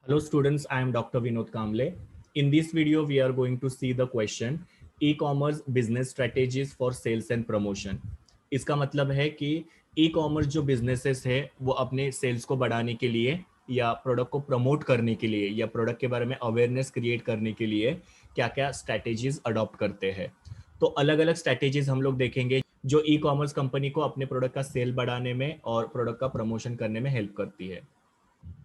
Hello students, I am Dr. Vinod Kamble. In this video, we are going to see the question e-commerce business strategies for sales and promotion. इसका मतलब है कि e-commerce जो businesses है वो अपने sales को बढ़ाने के लिए या प्रोडक्ट को प्रमोट करने के लिए या प्रोडक्ट के बारे में अवेयरनेस क्रिएट करने के लिए क्या क्या स्ट्रैटेजीज अडॉप्ट करते हैं। तो अलग अलग स्ट्रैटेजीज हम लोग देखेंगे जो ई कॉमर्स कंपनी को अपने प्रोडक्ट का सेल बढ़ाने में और प्रोडक्ट का प्रमोशन करने में हेल्प करती है।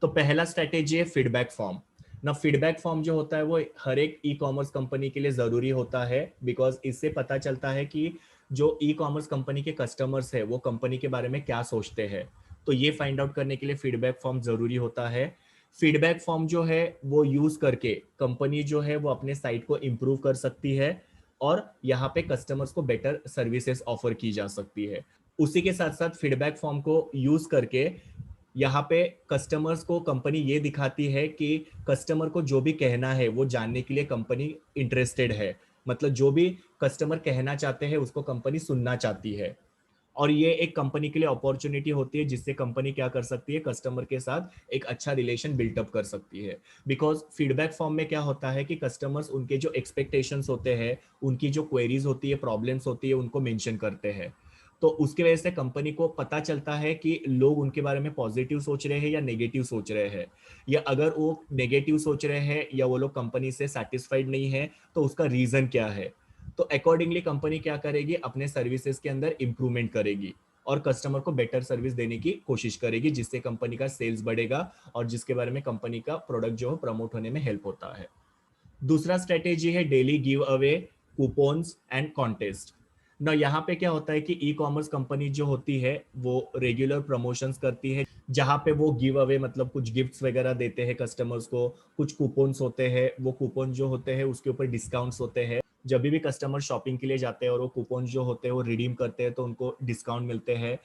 तो पहला स्ट्रेटेजी है फीडबैक फॉर्म। ना फीडबैक फॉर्म जो होता है वो हर एक ई कॉमर्स कंपनी के लिए जरूरी होता है, बिकॉज इससे पता चलता है कि जो ई कॉमर्स कंपनी के कस्टमर्स है वो कंपनी के बारे में क्या सोचते हैं। तो ये फाइंड आउट करने के लिए फीडबैक फॉर्म जरूरी होता है। फीडबैक फॉर्म जो है वो यूज करके कंपनी जो है वो अपने साइट को इम्प्रूव कर सकती है और यहाँ पे कस्टमर्स को बेटर सर्विसेज ऑफर की जा सकती है। उसी के साथ साथ फीडबैक फॉर्म को यूज करके यहाँ पे कस्टमर्स को कंपनी ये दिखाती है कि कस्टमर को जो भी कहना है वो जानने के लिए कंपनी इंटरेस्टेड है। मतलब जो भी कस्टमर कहना चाहते हैं उसको कंपनी सुनना चाहती है। और ये एक कंपनी के लिए अपॉर्चुनिटी होती है जिससे कंपनी क्या कर सकती है, कस्टमर के साथ एक अच्छा रिलेशन बिल्टअप कर सकती है। बिकॉज फीडबैक फॉर्म में क्या होता है कि कस्टमर्स उनके जो एक्सपेक्टेशंस होते हैं, उनकी जो क्वेरीज होती है, प्रॉब्लम्स होती है, उनको मेंशन करते हैं। तो उसकी वजह से कंपनी को पता चलता है कि लोग उनके बारे में पॉजिटिव सोच रहे हैं या नेगेटिव सोच रहे हैं, या अगर वो नेगेटिव सोच रहे हैं या वो लोग कंपनी से सेटिस्फाइड नहीं है तो उसका रीजन क्या है। तो अकॉर्डिंगली कंपनी क्या करेगी, अपने सर्विसेज के अंदर इंप्रूवमेंट करेगी और कस्टमर को बेटर सर्विस देने की कोशिश करेगी, जिससे कंपनी का सेल्स बढ़ेगा और जिसके बारे में कंपनी का प्रोडक्ट जो है प्रमोट होने में हेल्प होता है। दूसरा स्ट्रेटेजी है daily give away, coupons and contest. ना यहाँ पे क्या होता है कि ई कॉमर्स कंपनी जो होती है वो रेगुलर प्रमोशंस करती है, जहाँ पे वो गिव अवे मतलब कुछ गिफ्ट्स वगैरह देते हैं कस्टमर्स को। कुछ कूपन्स होते हैं, वो कूपन जो होते हैं उसके ऊपर डिस्काउंट्स होते हैं। जब भी कस्टमर शॉपिंग के लिए जाते हैं और वो कूपन जो होते हैं वो रिडीम करते हैं तो उनको डिस्काउंट मिलते हैं।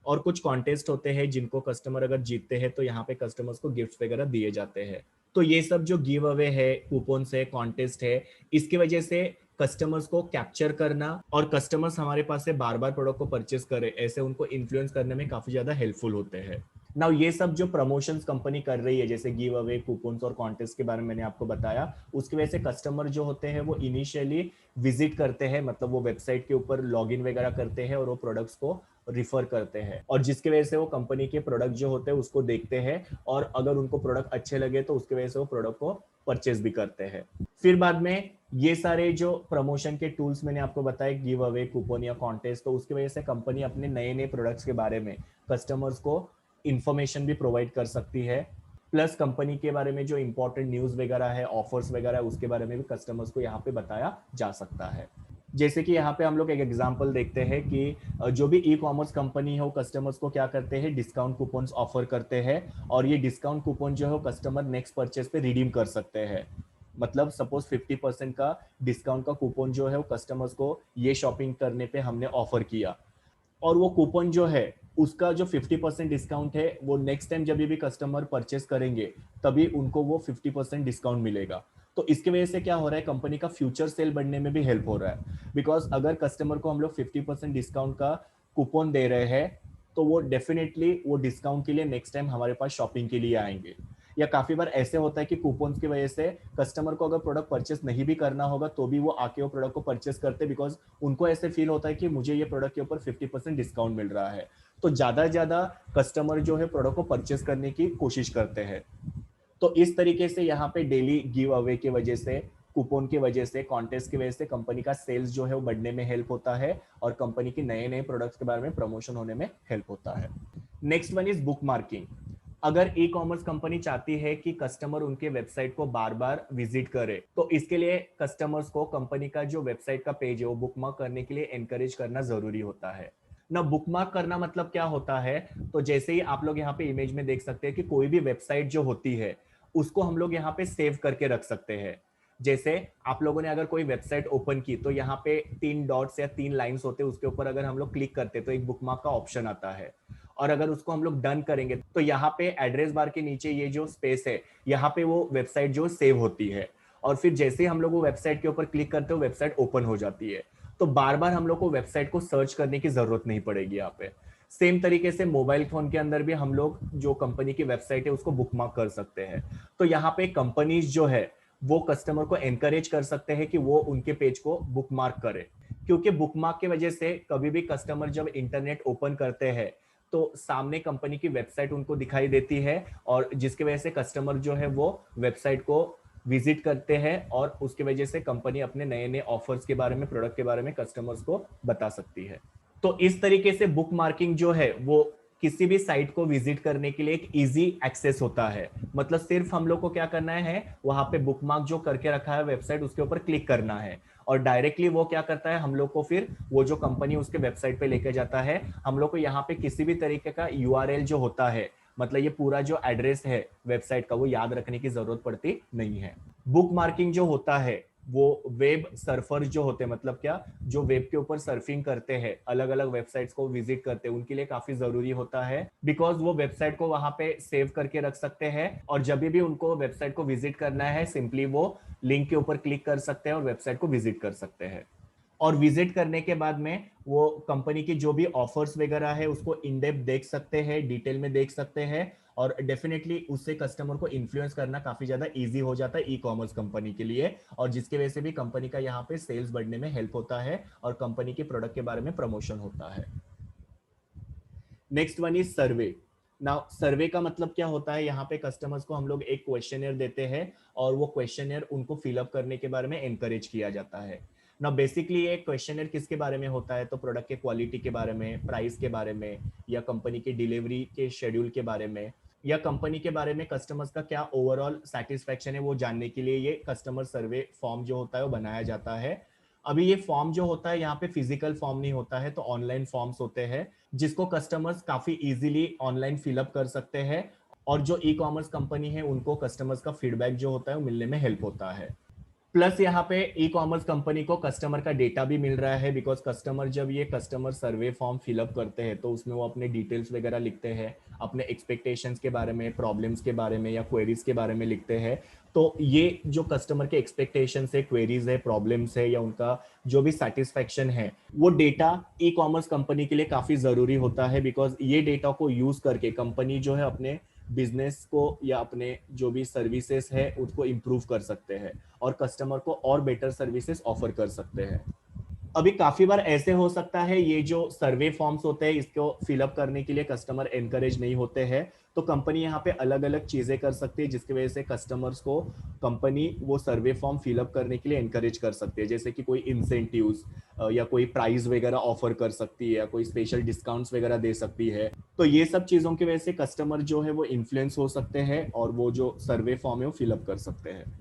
और कुछ कॉन्टेस्ट होते हैं जिनको कस्टमर अगर जीतते हैं तो यहाँ पे कस्टमर्स को गिफ्ट वगैरह दिए जाते हैं। तो ये सब जो गिव अवे है, कूपन्स है, कॉन्टेस्ट है, इसकी वजह से कस्टमर्स को कैप्चर करना और कस्टमर्स हमारे पास से बार बार प्रोडक्ट को परचेस करे, ऐसे उनको इन्फ्लुएंस करने में काफी ज्यादा हेल्पफुल होते हैं। नाउ ये सब जो प्रमोशंस कंपनी कर रही है जैसे गिव अवे, कूपन्स और कॉन्टेस्ट के बारे में मैंने आपको बताया, उसकी वजह से कस्टमर जो होते हैं वो इनिशियली विजिट करते हैं, मतलब वो वेबसाइट के ऊपर लॉग इन वगैरह करते हैं और वो प्रोडक्ट्स को रिफर करते हैं, और जिसकी वजह से वो कंपनी के प्रोडक्ट जो होते हैं उसको देखते हैं और अगर उनको प्रोडक्ट अच्छे लगे तो उसकी वजह से वो प्रोडक्ट को परचेज भी करते हैं। फिर बाद में ये सारे जो प्रमोशन के टूल्स मैंने आपको बताए, गिव अवे, कूपन या कॉन्टेस्ट, तो उसकी वजह से कंपनी अपने नए नए प्रोडक्ट्स के बारे में कस्टमर्स को इंफॉर्मेशन भी प्रोवाइड कर सकती है। प्लस कंपनी के बारे में जो इंपॉर्टेंट न्यूज वगैरह है, ऑफर्स वगैरह है, उसके बारे में भी कस्टमर्स को यहाँ पे बताया जा सकता है। जैसे कि यहाँ पे हम लोग एक एग्जांपल देखते हैं कि जो भी ई कॉमर्स कंपनी है वो कस्टमर्स को क्या करते हैं, डिस्काउंट कूपन्स ऑफर करते हैं और ये डिस्काउंट कूपन जो है वो कस्टमर नेक्स्ट परचेज पे रिडीम कर सकते हैं। मतलब सपोज 50% का डिस्काउंट का कूपन जो है वो कस्टमर्स को ये शॉपिंग करने पे हमने ऑफर किया, और वो कूपन जो है उसका जो 50% डिस्काउंट है वो नेक्स्ट टाइम जब भी कस्टमर परचेस करेंगे तभी उनको वो 50% डिस्काउंट मिलेगा। तो इसकी वजह से क्या हो रहा है, कंपनी का फ्यूचर सेल बढ़ने में भी हेल्प हो रहा है। बिकॉज अगर कस्टमर को हम लोग 50% डिस्काउंट का कूपन दे रहे हैं तो वो डेफिनेटली वो डिस्काउंट के लिए नेक्स्ट टाइम हमारे पास शॉपिंग के लिए आएंगे। या काफी बार ऐसे होता है कि कूपन्स की वजह से कस्टमर को अगर प्रोडक्ट परचेस नहीं भी करना होगा तो भी वो आके वो प्रोडक्ट को परचेस करते, बिकॉज उनको ऐसे फील होता है कि मुझे ये प्रोडक्ट के ऊपर 50% डिस्काउंट मिल रहा है। तो ज्यादा से ज्यादा कस्टमर जो है प्रोडक्ट को परचेस करने की कोशिश करते हैं। तो इस तरीके से यहाँ पे डेली गिव अवे की वजह से, कूपन की वजह से, कॉन्टेस्ट की वजह से कंपनी का सेल्स जो है वो बढ़ने में हेल्प होता है और कंपनी के नए नए प्रोडक्ट्स के बारे में प्रमोशन होने में हेल्प होता है। Next one is book marking. अगर ई कॉमर्स कंपनी चाहती है कि कस्टमर उनके वेबसाइट को बार बार विजिट करे तो इसके लिए कस्टमर्स को कंपनी का जो वेबसाइट का पेज है वो बुकमार्क करने के लिए एनकरेज करना जरूरी होता है। ना बुकमार्क करना मतलब क्या होता है, तो जैसे ही आप लोग यहाँ पे इमेज में देख सकते हैं कि कोई भी वेबसाइट जो होती है उसको हम लोग यहाँ पे सेव करके रख सकते हैं। जैसे आप लोगों ने अगर कोई वेबसाइट ओपन की तो यहाँ पे 3 डॉट्स या 3 लाइंस होते हैं, उसके ऊपर अगर हम लोग क्लिक करते तो एक बुकमार्क का ऑप्शन आता है। और अगर उसको हम लोग डन करेंगे तो यहाँ पे एड्रेस बार के नीचे ये जो स्पेस है यहाँ पे वो वेबसाइट जो सेव होती है, और फिर जैसे ही हम लोग वो वेबसाइट के ऊपर क्लिक करते हो वेबसाइट ओपन हो जाती है। तो बार बार हम लोग को वेबसाइट को सर्च करने की जरूरत नहीं पड़ेगी यहाँ पे। सेम तरीके से मोबाइल फोन के अंदर भी हम लोग जो कंपनी की वेबसाइट है उसको बुकमार्क कर सकते हैं। तो यहाँ पे कंपनीज जो है वो कस्टमर को एनकरेज कर सकते हैं कि वो उनके पेज को बुकमार्क करे, क्योंकि बुकमार्क की वजह से कभी भी कस्टमर जब इंटरनेट ओपन करते हैं तो सामने कंपनी की वेबसाइट उनको दिखाई देती है, और जिसकी वजह से कस्टमर जो है वो वेबसाइट को विजिट करते हैं, और उसकी वजह से कंपनी अपने नए नए ऑफर्स के बारे में, प्रोडक्ट के बारे में कस्टमर्स को बता सकती है। तो इस तरीके से बुक मार्किंग जो है वो किसी भी साइट को विजिट करने के लिए एक इजी एक्सेस होता है। मतलब सिर्फ हम लोग को क्या करना है, वहां पे बुकमार्क जो करके रखा है वेबसाइट, उसके ऊपर क्लिक करना है, और डायरेक्टली वो क्या करता है, हम लोग को फिर वो जो कंपनी उसके वेबसाइट पे लेके जाता है। हम लोग को यहाँ पे किसी भी तरीके का यूआरएल जो होता है, मतलब ये पूरा जो एड्रेस है वेबसाइट का, वो याद रखने की जरूरत पड़ती नहीं है। बुक मार्किंग जो होता है वो वेब सर्फर जो होते हैं, मतलब क्या, जो वेब के ऊपर सर्फिंग करते हैं, अलग अलग वेबसाइट्स को विजिट करते हैं, उनके लिए काफी जरूरी होता है, बिकॉज वो वेबसाइट को वहां पे सेव करके रख सकते हैं, और जब भी उनको वेबसाइट को विजिट करना है सिंपली वो लिंक के ऊपर क्लिक कर सकते हैं और वेबसाइट को विजिट कर सकते हैं। और विजिट करने के बाद में वो कंपनी की जो भी ऑफर्स वगैरह है उसको इन डेप्थ देख सकते हैं, डिटेल में देख सकते हैं, और डेफिनेटली उससे कस्टमर को इन्फ्लुएंस करना काफी ज्यादा इजी हो जाता है ई कॉमर्स कंपनी के लिए, और जिसकी वजह से भी कंपनी का यहाँ पे सेल्स बढ़ने में हेल्प होता है और कंपनी के प्रोडक्ट के बारे में प्रमोशन होता है। Next one is survey. Now survey का मतलब क्या होता है, यहाँ पे कस्टमर्स को हम लोग एक क्वेश्चनर देते हैं और वो क्वेश्चनर उनको फिलअप करने के बारे में एनकरेज किया जाता है। ना बेसिकली ये क्वेश्चनर किसके बारे में होता है, तो प्रोडक्ट के क्वालिटी के बारे में, प्राइस के बारे में, या कंपनी के डिलीवरी के शेड्यूल के बारे में, या कंपनी के बारे में कस्टमर्स का क्या ओवरऑल सेटिस्फेक्शन है वो जानने के लिए ये कस्टमर सर्वे फॉर्म जो होता है वो बनाया जाता है। अभी ये फॉर्म जो होता है यहाँ पे फिजिकल फॉर्म नहीं होता है, तो ऑनलाइन फॉर्म्स होते हैं जिसको कस्टमर्स काफी इजीली ऑनलाइन फिलअप कर सकते हैं, और जो ई कॉमर्स कंपनी है उनको कस्टमर्स का फीडबैक जो होता है वो मिलने में हेल्प होता है। प्लस यहाँ पे ई कॉमर्स कंपनी को कस्टमर का डेटा भी मिल रहा है, बिकॉज कस्टमर जब ये कस्टमर सर्वे फॉर्म फिलअप करते हैं तो उसमें वो अपने डिटेल्स वगैरह लिखते हैं, अपने एक्सपेक्टेशंस के बारे में, प्रॉब्लम्स के बारे में या क्वेरीज के बारे में लिखते हैं। तो ये जो कस्टमर के एक्सपेक्टेशंस है, क्वेरीज है, प्रॉब्लम्स है, या उनका जो भी सेटिस्फेक्शन है, वो डेटा ई कॉमर्स कंपनी के लिए काफी जरूरी होता है, बिकॉज ये डेटा को यूज करके कंपनी जो है अपने बिजनेस को या अपने जो भी सर्विसेज है उसको इम्प्रूव कर सकते हैं और कस्टमर को और बेटर सर्विसेज ऑफर कर सकते हैं। अभी काफी बार ऐसे हो सकता है ये जो सर्वे फॉर्म्स होते हैं इसको फिलअप करने के लिए कस्टमर एनकरेज नहीं होते हैं, तो कंपनी यहाँ पे अलग अलग चीजें कर सकती है जिसकी वजह से कस्टमर्स को कंपनी वो सर्वे फॉर्म फिलअप करने के लिए एनकरेज कर सकती है, जैसे कि कोई इंसेंटिव्स या कोई प्राइस वगैरह ऑफर कर सकती है, या कोई स्पेशल डिस्काउंट्स वगैरह दे सकती है। तो ये सब चीजों की वजह से कस्टमर जो है वो इन्फ्लुएंस हो सकते हैं और वो जो सर्वे फॉर्म है वो फिलअप कर सकते हैं।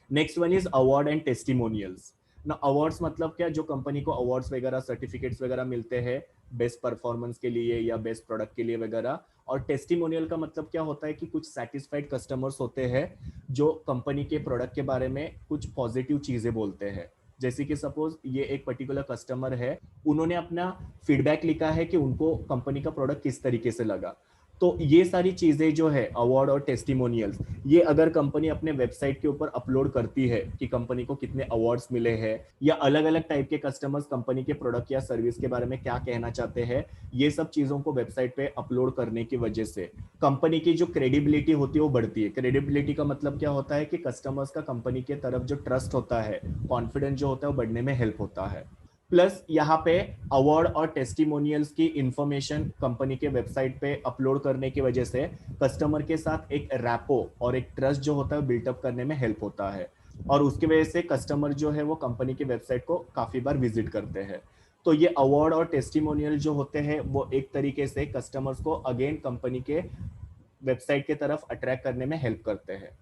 Next one is award and testimonials. ना अवार्ड्स मतलब क्या, जो कंपनी को अवार्ड्स वगैरह, सर्टिफिकेट्स वगैरह मिलते हैं बेस्ट परफॉर्मेंस के लिए या बेस्ट प्रोडक्ट के लिए वगैरह। और टेस्टिमोनियल का मतलब क्या होता है कि कुछ सेटिस्फाइड कस्टमर्स होते हैं जो कंपनी के प्रोडक्ट के बारे में कुछ पॉजिटिव चीजें बोलते हैं। जैसे कि सपोज ये एक पर्टिकुलर कस्टमर है, उन्होंने अपना फीडबैक लिखा है कि उनको कंपनी का प्रोडक्ट किस तरीके से लगा। तो ये सारी चीजें जो है अवार्ड और टेस्टिमोनियल्स, ये अगर कंपनी अपने वेबसाइट के ऊपर अपलोड करती है कि कंपनी को कितने अवार्ड्स मिले हैं या अलग अलग टाइप के कस्टमर्स कंपनी के प्रोडक्ट या सर्विस के बारे में क्या कहना चाहते हैं, ये सब चीजों को वेबसाइट पे अपलोड करने की वजह से कंपनी की जो क्रेडिबिलिटी होती है वो बढ़ती है। क्रेडिबिलिटी का मतलब क्या होता है कि कस्टमर्स का कंपनी के तरफ जो ट्रस्ट होता है, कॉन्फिडेंस जो होता है वो बढ़ने में हेल्प होता है। प्लस यहाँ पे अवार्ड और टेस्टिमोनियल्स की इंफॉर्मेशन कंपनी के वेबसाइट पे अपलोड करने की वजह से कस्टमर के साथ एक रैपो और एक ट्रस्ट जो होता है बिल्टअप करने में हेल्प होता है, और उसकी वजह से कस्टमर जो है वो कंपनी की वेबसाइट को काफी बार विजिट करते हैं। तो ये अवार्ड और टेस्टिमोनियल जो होते हैं वो एक तरीके से कस्टमर्स को अगेन कंपनी के वेबसाइट के तरफ अट्रैक्ट करने में हेल्प करते हैं।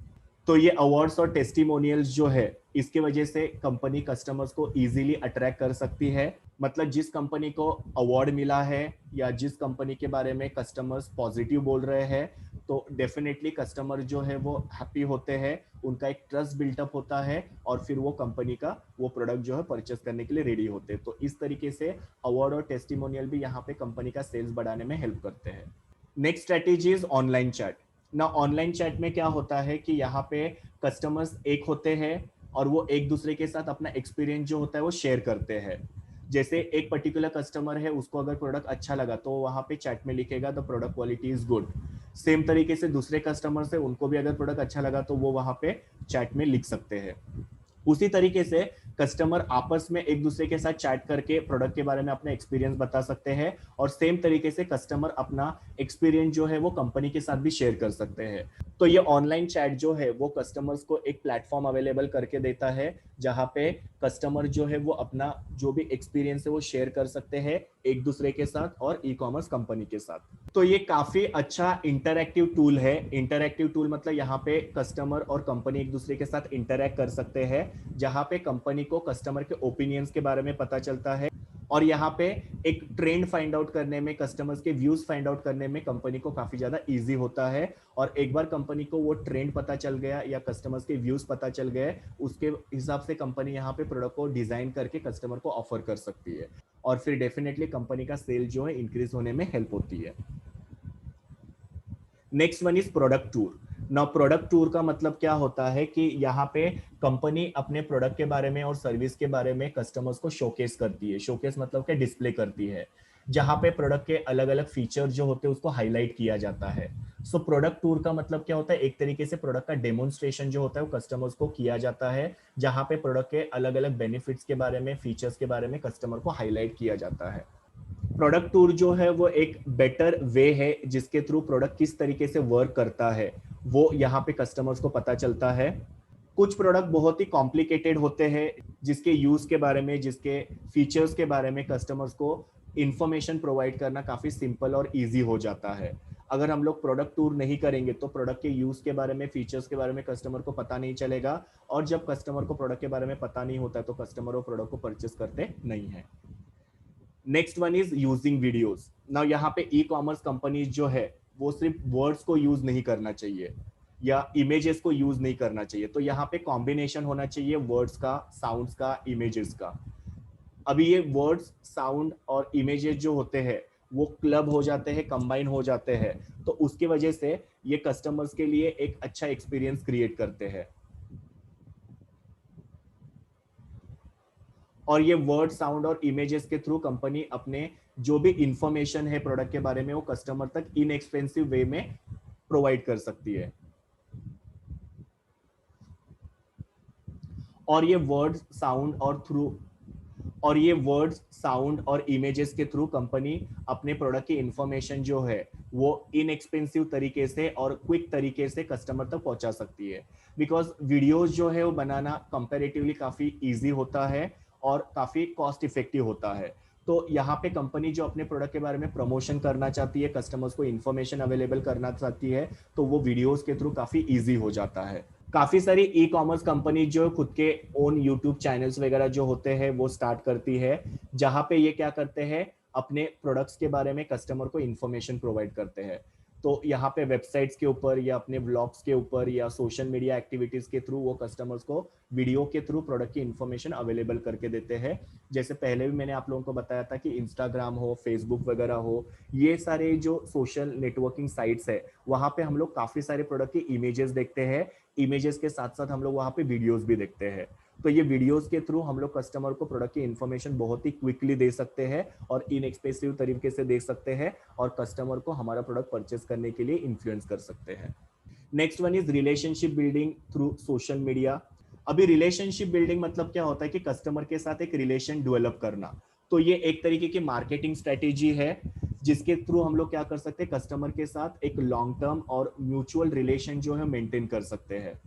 तो ये अवार्ड्स और टेस्टिमोनियल्स जो है इसके वजह से कंपनी कस्टमर्स को इजीली अट्रैक्ट कर सकती है। मतलब जिस कंपनी को अवार्ड मिला है या जिस कंपनी के बारे में कस्टमर्स पॉजिटिव बोल रहे हैं, तो डेफिनेटली कस्टमर जो है वो हैप्पी होते हैं, उनका एक ट्रस्ट बिल्टअप होता है और फिर वो कंपनी का वो प्रोडक्ट जो है परचेस करने के लिए रेडी होते हैं। तो इस तरीके से अवार्ड और टेस्टिमोनियल भी यहाँ पे कंपनी का सेल्स बढ़ाने में हेल्प करते हैं। Next strategy is online chat. ना ऑनलाइन चैट में क्या होता है कि यहाँ पे कस्टमर्स एक होते हैं और वो एक दूसरे के साथ अपना एक्सपीरियंस जो होता है वो शेयर करते हैं। जैसे एक पर्टिकुलर कस्टमर है, उसको अगर प्रोडक्ट अच्छा लगा तो वहां पे चैट में लिखेगा the product quality is good. Same तरीके से दूसरे कस्टमर है, उनको भी अगर प्रोडक्ट अच्छा लगा तो वो वहां पे चैट में लिख सकते हैं। उसी तरीके से कस्टमर आपस में एक दूसरे के साथ चैट करके प्रोडक्ट के बारे में अपना एक्सपीरियंस बता सकते हैं, और सेम तरीके से कस्टमर अपना एक्सपीरियंस जो है वो कंपनी के साथ भी शेयर कर सकते हैं। तो ये ऑनलाइन चैट जो है वो कस्टमर्स को एक प्लेटफॉर्म अवेलेबल करके देता है, जहां पे कस्टमर जो है वो अपना जो भी एक्सपीरियंस है वो शेयर कर सकते हैं एक दूसरे के साथ और ई कॉमर्स कंपनी के साथ। तो ये काफी अच्छा इंटरैक्टिव टूल है। इंटरैक्टिव टूल मतलब यहाँ पे कस्टमर और कंपनी एक दूसरे के साथ इंटरैक्ट कर सकते हैं, जहां पे कंपनी को कस्टमर के ओपिनियंस के बारे में पता चलता है, और यहाँ पे एक ट्रेंड फाइंड आउट करने में, कस्टमर्स के व्यूज फाइंड आउट करने में कंपनी को काफी ज्यादा इजी होता है। और एक बार कंपनी को वो ट्रेंड पता चल गया या कस्टमर्स के व्यूज पता चल गए, उसके हिसाब से कंपनी यहाँ पे प्रोडक्ट को डिजाइन करके कस्टमर को ऑफर कर सकती है, और फिर डेफिनेटली कंपनी का सेल जो है इंक्रीज होने में हेल्प होती है। Next one is product tour. Now product tour का मतलब क्या होता है कि यहाँ पे कंपनी अपने प्रोडक्ट के बारे में और सर्विस के बारे में कस्टमर्स को शोकेस करती है। शोकेस मतलब क्या, डिस्प्ले करती है, जहाँ पे प्रोडक्ट के अलग अलग फीचर जो होते हैं उसको हाईलाइट किया जाता है। सो प्रोडक्ट टूर का मतलब क्या होता है, एक तरीके से प्रोडक्ट का डेमोन्स्ट्रेशन जो होता है वो कस्टमर्स को किया जाता है, जहाँ पे प्रोडक्ट के अलग अलग बेनिफिट्स के बारे में, फीचर्स के बारे में कस्टमर को हाईलाइट किया जाता है। प्रोडक्ट टूर जो है वो एक बेटर वे है जिसके थ्रू प्रोडक्ट किस तरीके से वर्क करता है वो यहाँ पे कस्टमर्स को पता चलता है। कुछ प्रोडक्ट बहुत ही कॉम्प्लिकेटेड होते हैं, जिसके यूज के बारे में, जिसके फीचर्स के बारे में कस्टमर्स को इंफॉर्मेशन प्रोवाइड करना काफी सिंपल और इजी हो जाता है। अगर हम लोग प्रोडक्ट टूर नहीं करेंगे तो प्रोडक्ट के यूज के बारे में, फीचर्स के बारे में कस्टमर को पता नहीं चलेगा, और जब कस्टमर को प्रोडक्ट के बारे में पता नहीं होता तो कस्टमर वो प्रोडक्ट को परचेस करते नहीं है। Next one is using videos. Now यहाँ पे ई कॉमर्स कंपनीज जो है वो सिर्फ वर्ड्स को यूज नहीं करना चाहिए या इमेजेस को यूज नहीं करना चाहिए, तो यहाँ पे कॉम्बिनेशन होना चाहिए वर्ड्स का, साउंड्स का, इमेजेस का। अभी ये वर्ड्स, साउंड और इमेजेस जो होते हैं वो क्लब हो जाते हैं, कंबाइन हो जाते हैं, तो उसकी वजह से ये कस्टमर्स के लिए एक अच्छा एक्सपीरियंस क्रिएट करते हैं। और ये वर्ड, साउंड और इमेजेस के थ्रू कंपनी अपने जो भी इंफॉर्मेशन है प्रोडक्ट के बारे में वो कस्टमर तक इनएक्सपेंसिव वे में प्रोवाइड कर सकती है। और ये वर्ड्स, साउंड और थ्रू और ये वर्ड्स, साउंड और इमेजेस के थ्रू कंपनी अपने प्रोडक्ट की इंफॉर्मेशन जो है वो इनएक्सपेंसिव तरीके से और क्विक तरीके से कस्टमर तक पहुंचा सकती है। बिकॉज वीडियोस जो है वो बनाना कंपैरेटिवली काफी इजी होता है और काफी कॉस्ट इफेक्टिव होता है। तो यहाँ पे कंपनी जो अपने प्रोडक्ट के बारे में प्रमोशन करना चाहती है, कस्टमर्स को इंफॉर्मेशन अवेलेबल करना चाहती है, तो वो वीडियोस के थ्रू काफी इजी हो जाता है। काफी सारी ई कॉमर्स कंपनी जो खुद के ओन यूट्यूब चैनल्स वगैरह जो होते हैं वो स्टार्ट करती है, जहां पे ये क्या करते हैं, अपने प्रोडक्ट्स के बारे में कस्टमर को इंफॉर्मेशन प्रोवाइड करते हैं। तो यहाँ पे वेबसाइट्स के ऊपर या अपने ब्लॉग्स के ऊपर या सोशल मीडिया एक्टिविटीज के थ्रू वो कस्टमर्स को वीडियो के थ्रू प्रोडक्ट की इंफॉर्मेशन अवेलेबल करके देते हैं। जैसे पहले भी मैंने आप लोगों को बताया था कि इंस्टाग्राम हो, फेसबुक वगैरह हो, ये सारे जो सोशल नेटवर्किंग साइट्स है वहां पे हम लोग काफी सारे प्रोडक्ट की इमेजेस देखते हैं। इमेजेस के साथ साथ हम लोग वहां पे वीडियोस भी देखते हैं। तो ये वीडियोस के थ्रू हम लोग कस्टमर को प्रोडक्ट की इंफॉर्मेशन बहुत ही क्विकली दे सकते हैं और इनएक्सपेंसिव तरीके से दे सकते हैं, और कस्टमर को हमारा प्रोडक्ट परचेस करने के लिए इन्फ्लुएंस कर सकते हैं। Next one is relationship building through social media. अभी रिलेशनशिप बिल्डिंग मतलब क्या होता है कि कस्टमर के साथ एक रिलेशन डेवलप करना। तो ये एक तरीके की मार्केटिंग स्ट्रेटेजी है जिसके थ्रू हम लोग क्या कर सकते हैं, कस्टमर के साथ एक लॉन्ग टर्म और म्यूचुअल रिलेशन जो है मेंटेन कर सकते हैं।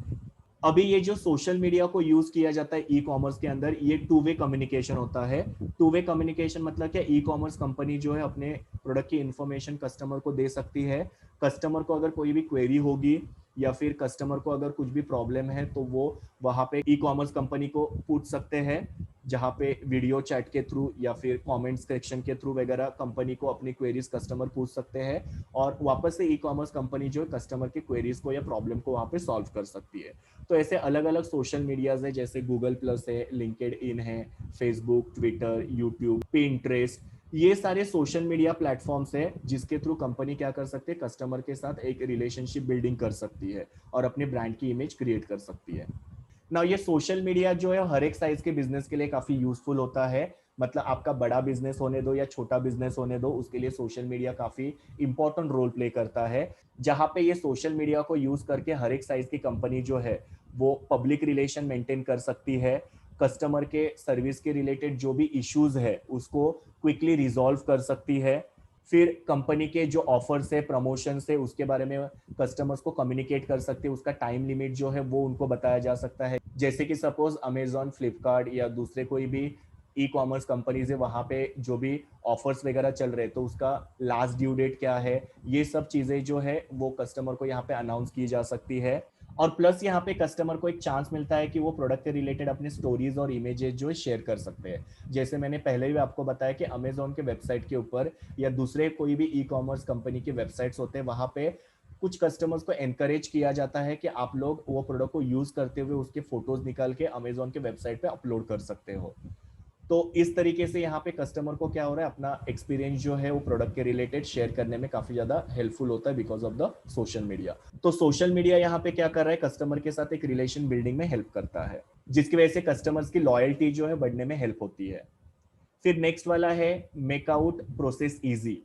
अभी ये जो सोशल मीडिया को यूज किया जाता है ई कॉमर्स के अंदर, ये टू वे कम्युनिकेशन होता है। टू वे कम्युनिकेशन मतलब क्या, ई कॉमर्स कंपनी जो है अपने प्रोडक्ट की इंफॉर्मेशन कस्टमर को दे सकती है। कस्टमर को अगर कोई भी क्वेरी होगी या फिर कस्टमर को अगर कुछ भी प्रॉब्लम है तो वो वहां पे ई कॉमर्स कंपनी को पूछ सकते हैं, जहाँ पे वीडियो चैट के थ्रू या फिर कमेंट सेक्शन के थ्रू वगैरह कंपनी को अपनी क्वेरीज कस्टमर पूछ सकते हैं, और वापस से ई कॉमर्स कंपनी जो है कस्टमर के क्वेरीज को या प्रॉब्लम को वहाँ पे सॉल्व कर सकती है। तो ऐसे अलग अलग सोशल मीडियाज है, जैसे गूगल प्लस है, लिंक्ड इन है, फेसबुक, ट्विटर, यूट्यूब, पिंटरेस्ट, ये सारे सोशल मीडिया प्लेटफॉर्म्स है जिसके थ्रू कंपनी क्या कर सकते हैं, कस्टमर के साथ एक रिलेशनशिप बिल्डिंग कर सकती है और अपने ब्रांड की इमेज क्रिएट कर सकती है। ना ये सोशल मीडिया जो है हर एक साइज के बिजनेस के लिए काफी यूजफुल होता है। मतलब आपका बड़ा बिजनेस होने दो या छोटा बिजनेस होने दो, उसके लिए सोशल मीडिया काफी इंपॉर्टेंट रोल प्ले करता है, जहां पे ये सोशल मीडिया को यूज करके हर एक साइज की कंपनी जो है वो पब्लिक रिलेशन मेंटेन कर सकती है, कस्टमर के सर्विस के रिलेटेड जो भी इश्यूज है उसको क्विकली रिजॉल्व कर सकती है, फिर कंपनी के जो ऑफर्स है, प्रमोशन है, उसके बारे में कस्टमर्स को कम्युनिकेट कर सकते हैं, उसका टाइम लिमिट जो है वो उनको बताया जा सकता है। जैसे कि सपोज अमेजॉन, फ्लिपकार्ट या दूसरे कोई भी ई कॉमर्स कंपनीज है, वहां पे जो भी ऑफर्स वगैरह चल रहे हैं तो उसका लास्ट ड्यू डेट क्या है, ये सब चीजें जो है वो कस्टमर को यहाँ पे अनाउंस की जा सकती है। और प्लस यहाँ पे कस्टमर को एक चांस मिलता है कि वो प्रोडक्ट के रिलेटेड अपने स्टोरीज और इमेजेस जो है शेयर कर सकते हैं। जैसे मैंने पहले भी आपको बताया कि अमेजोन के वेबसाइट के ऊपर या दूसरे कोई भी ई कॉमर्स कंपनी के वेबसाइट्स होते हैं, वहां पे कुछ कस्टमर्स को एनकरेज किया जाता है कि आप लोग वो प्रोडक्ट को यूज करते हुए उसके फोटोज निकाल के अमेजोन के वेबसाइट पे अपलोड कर सकते हो। तो इस तरीके से यहाँ पे कस्टमर को क्या हो रहा है, अपना एक्सपीरियंस जो है वो प्रोडक्ट के रिलेटेड शेयर करने में काफी ज्यादा हेल्पफुल होता है because of the social media. तो सोशल मीडिया यहाँ पे क्या कर रहा है, कस्टमर के साथ एक रिलेशन बिल्डिंग में हेल्प करता है, जिसकी वजह से कस्टमर्स की लॉयल्टी जो है बढ़ने में हेल्प होती है। फिर नेक्स्ट वाला है मेक आउट प्रोसेस इजी।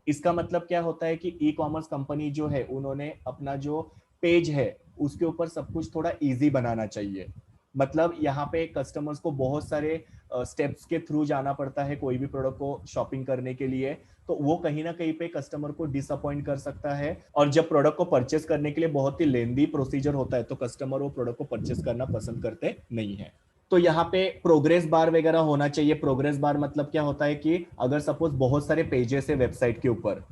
इसका मतलब क्या होता है कि ई कॉमर्स कंपनी जो है उन्होंने अपना जो पेज है उसके ऊपर सब कुछ थोड़ा इजी बनाना चाहिए। मतलब यहाँ पे कस्टमर्स को बहुत सारे स्टेप्स के थ्रू जाना पड़ता है कोई भी प्रोडक्ट को शॉपिंग करने के लिए, तो वो कहीं ना कहीं पे कस्टमर को डिसअपॉइंट कर सकता है। और जब प्रोडक्ट को परचेस करने के लिए बहुत ही लेंदी प्रोसीजर होता है तो कस्टमर वो प्रोडक्ट को परचेस करना पसंद करते नहीं है। तो यहाँ पे प्रोग्रेस बार वगैरह होना चाहिए। प्रोग्रेस बार मतलब क्या होता है कि अगर सपोज बहुत सारे पेजेस है वेबसाइट के ऊपर,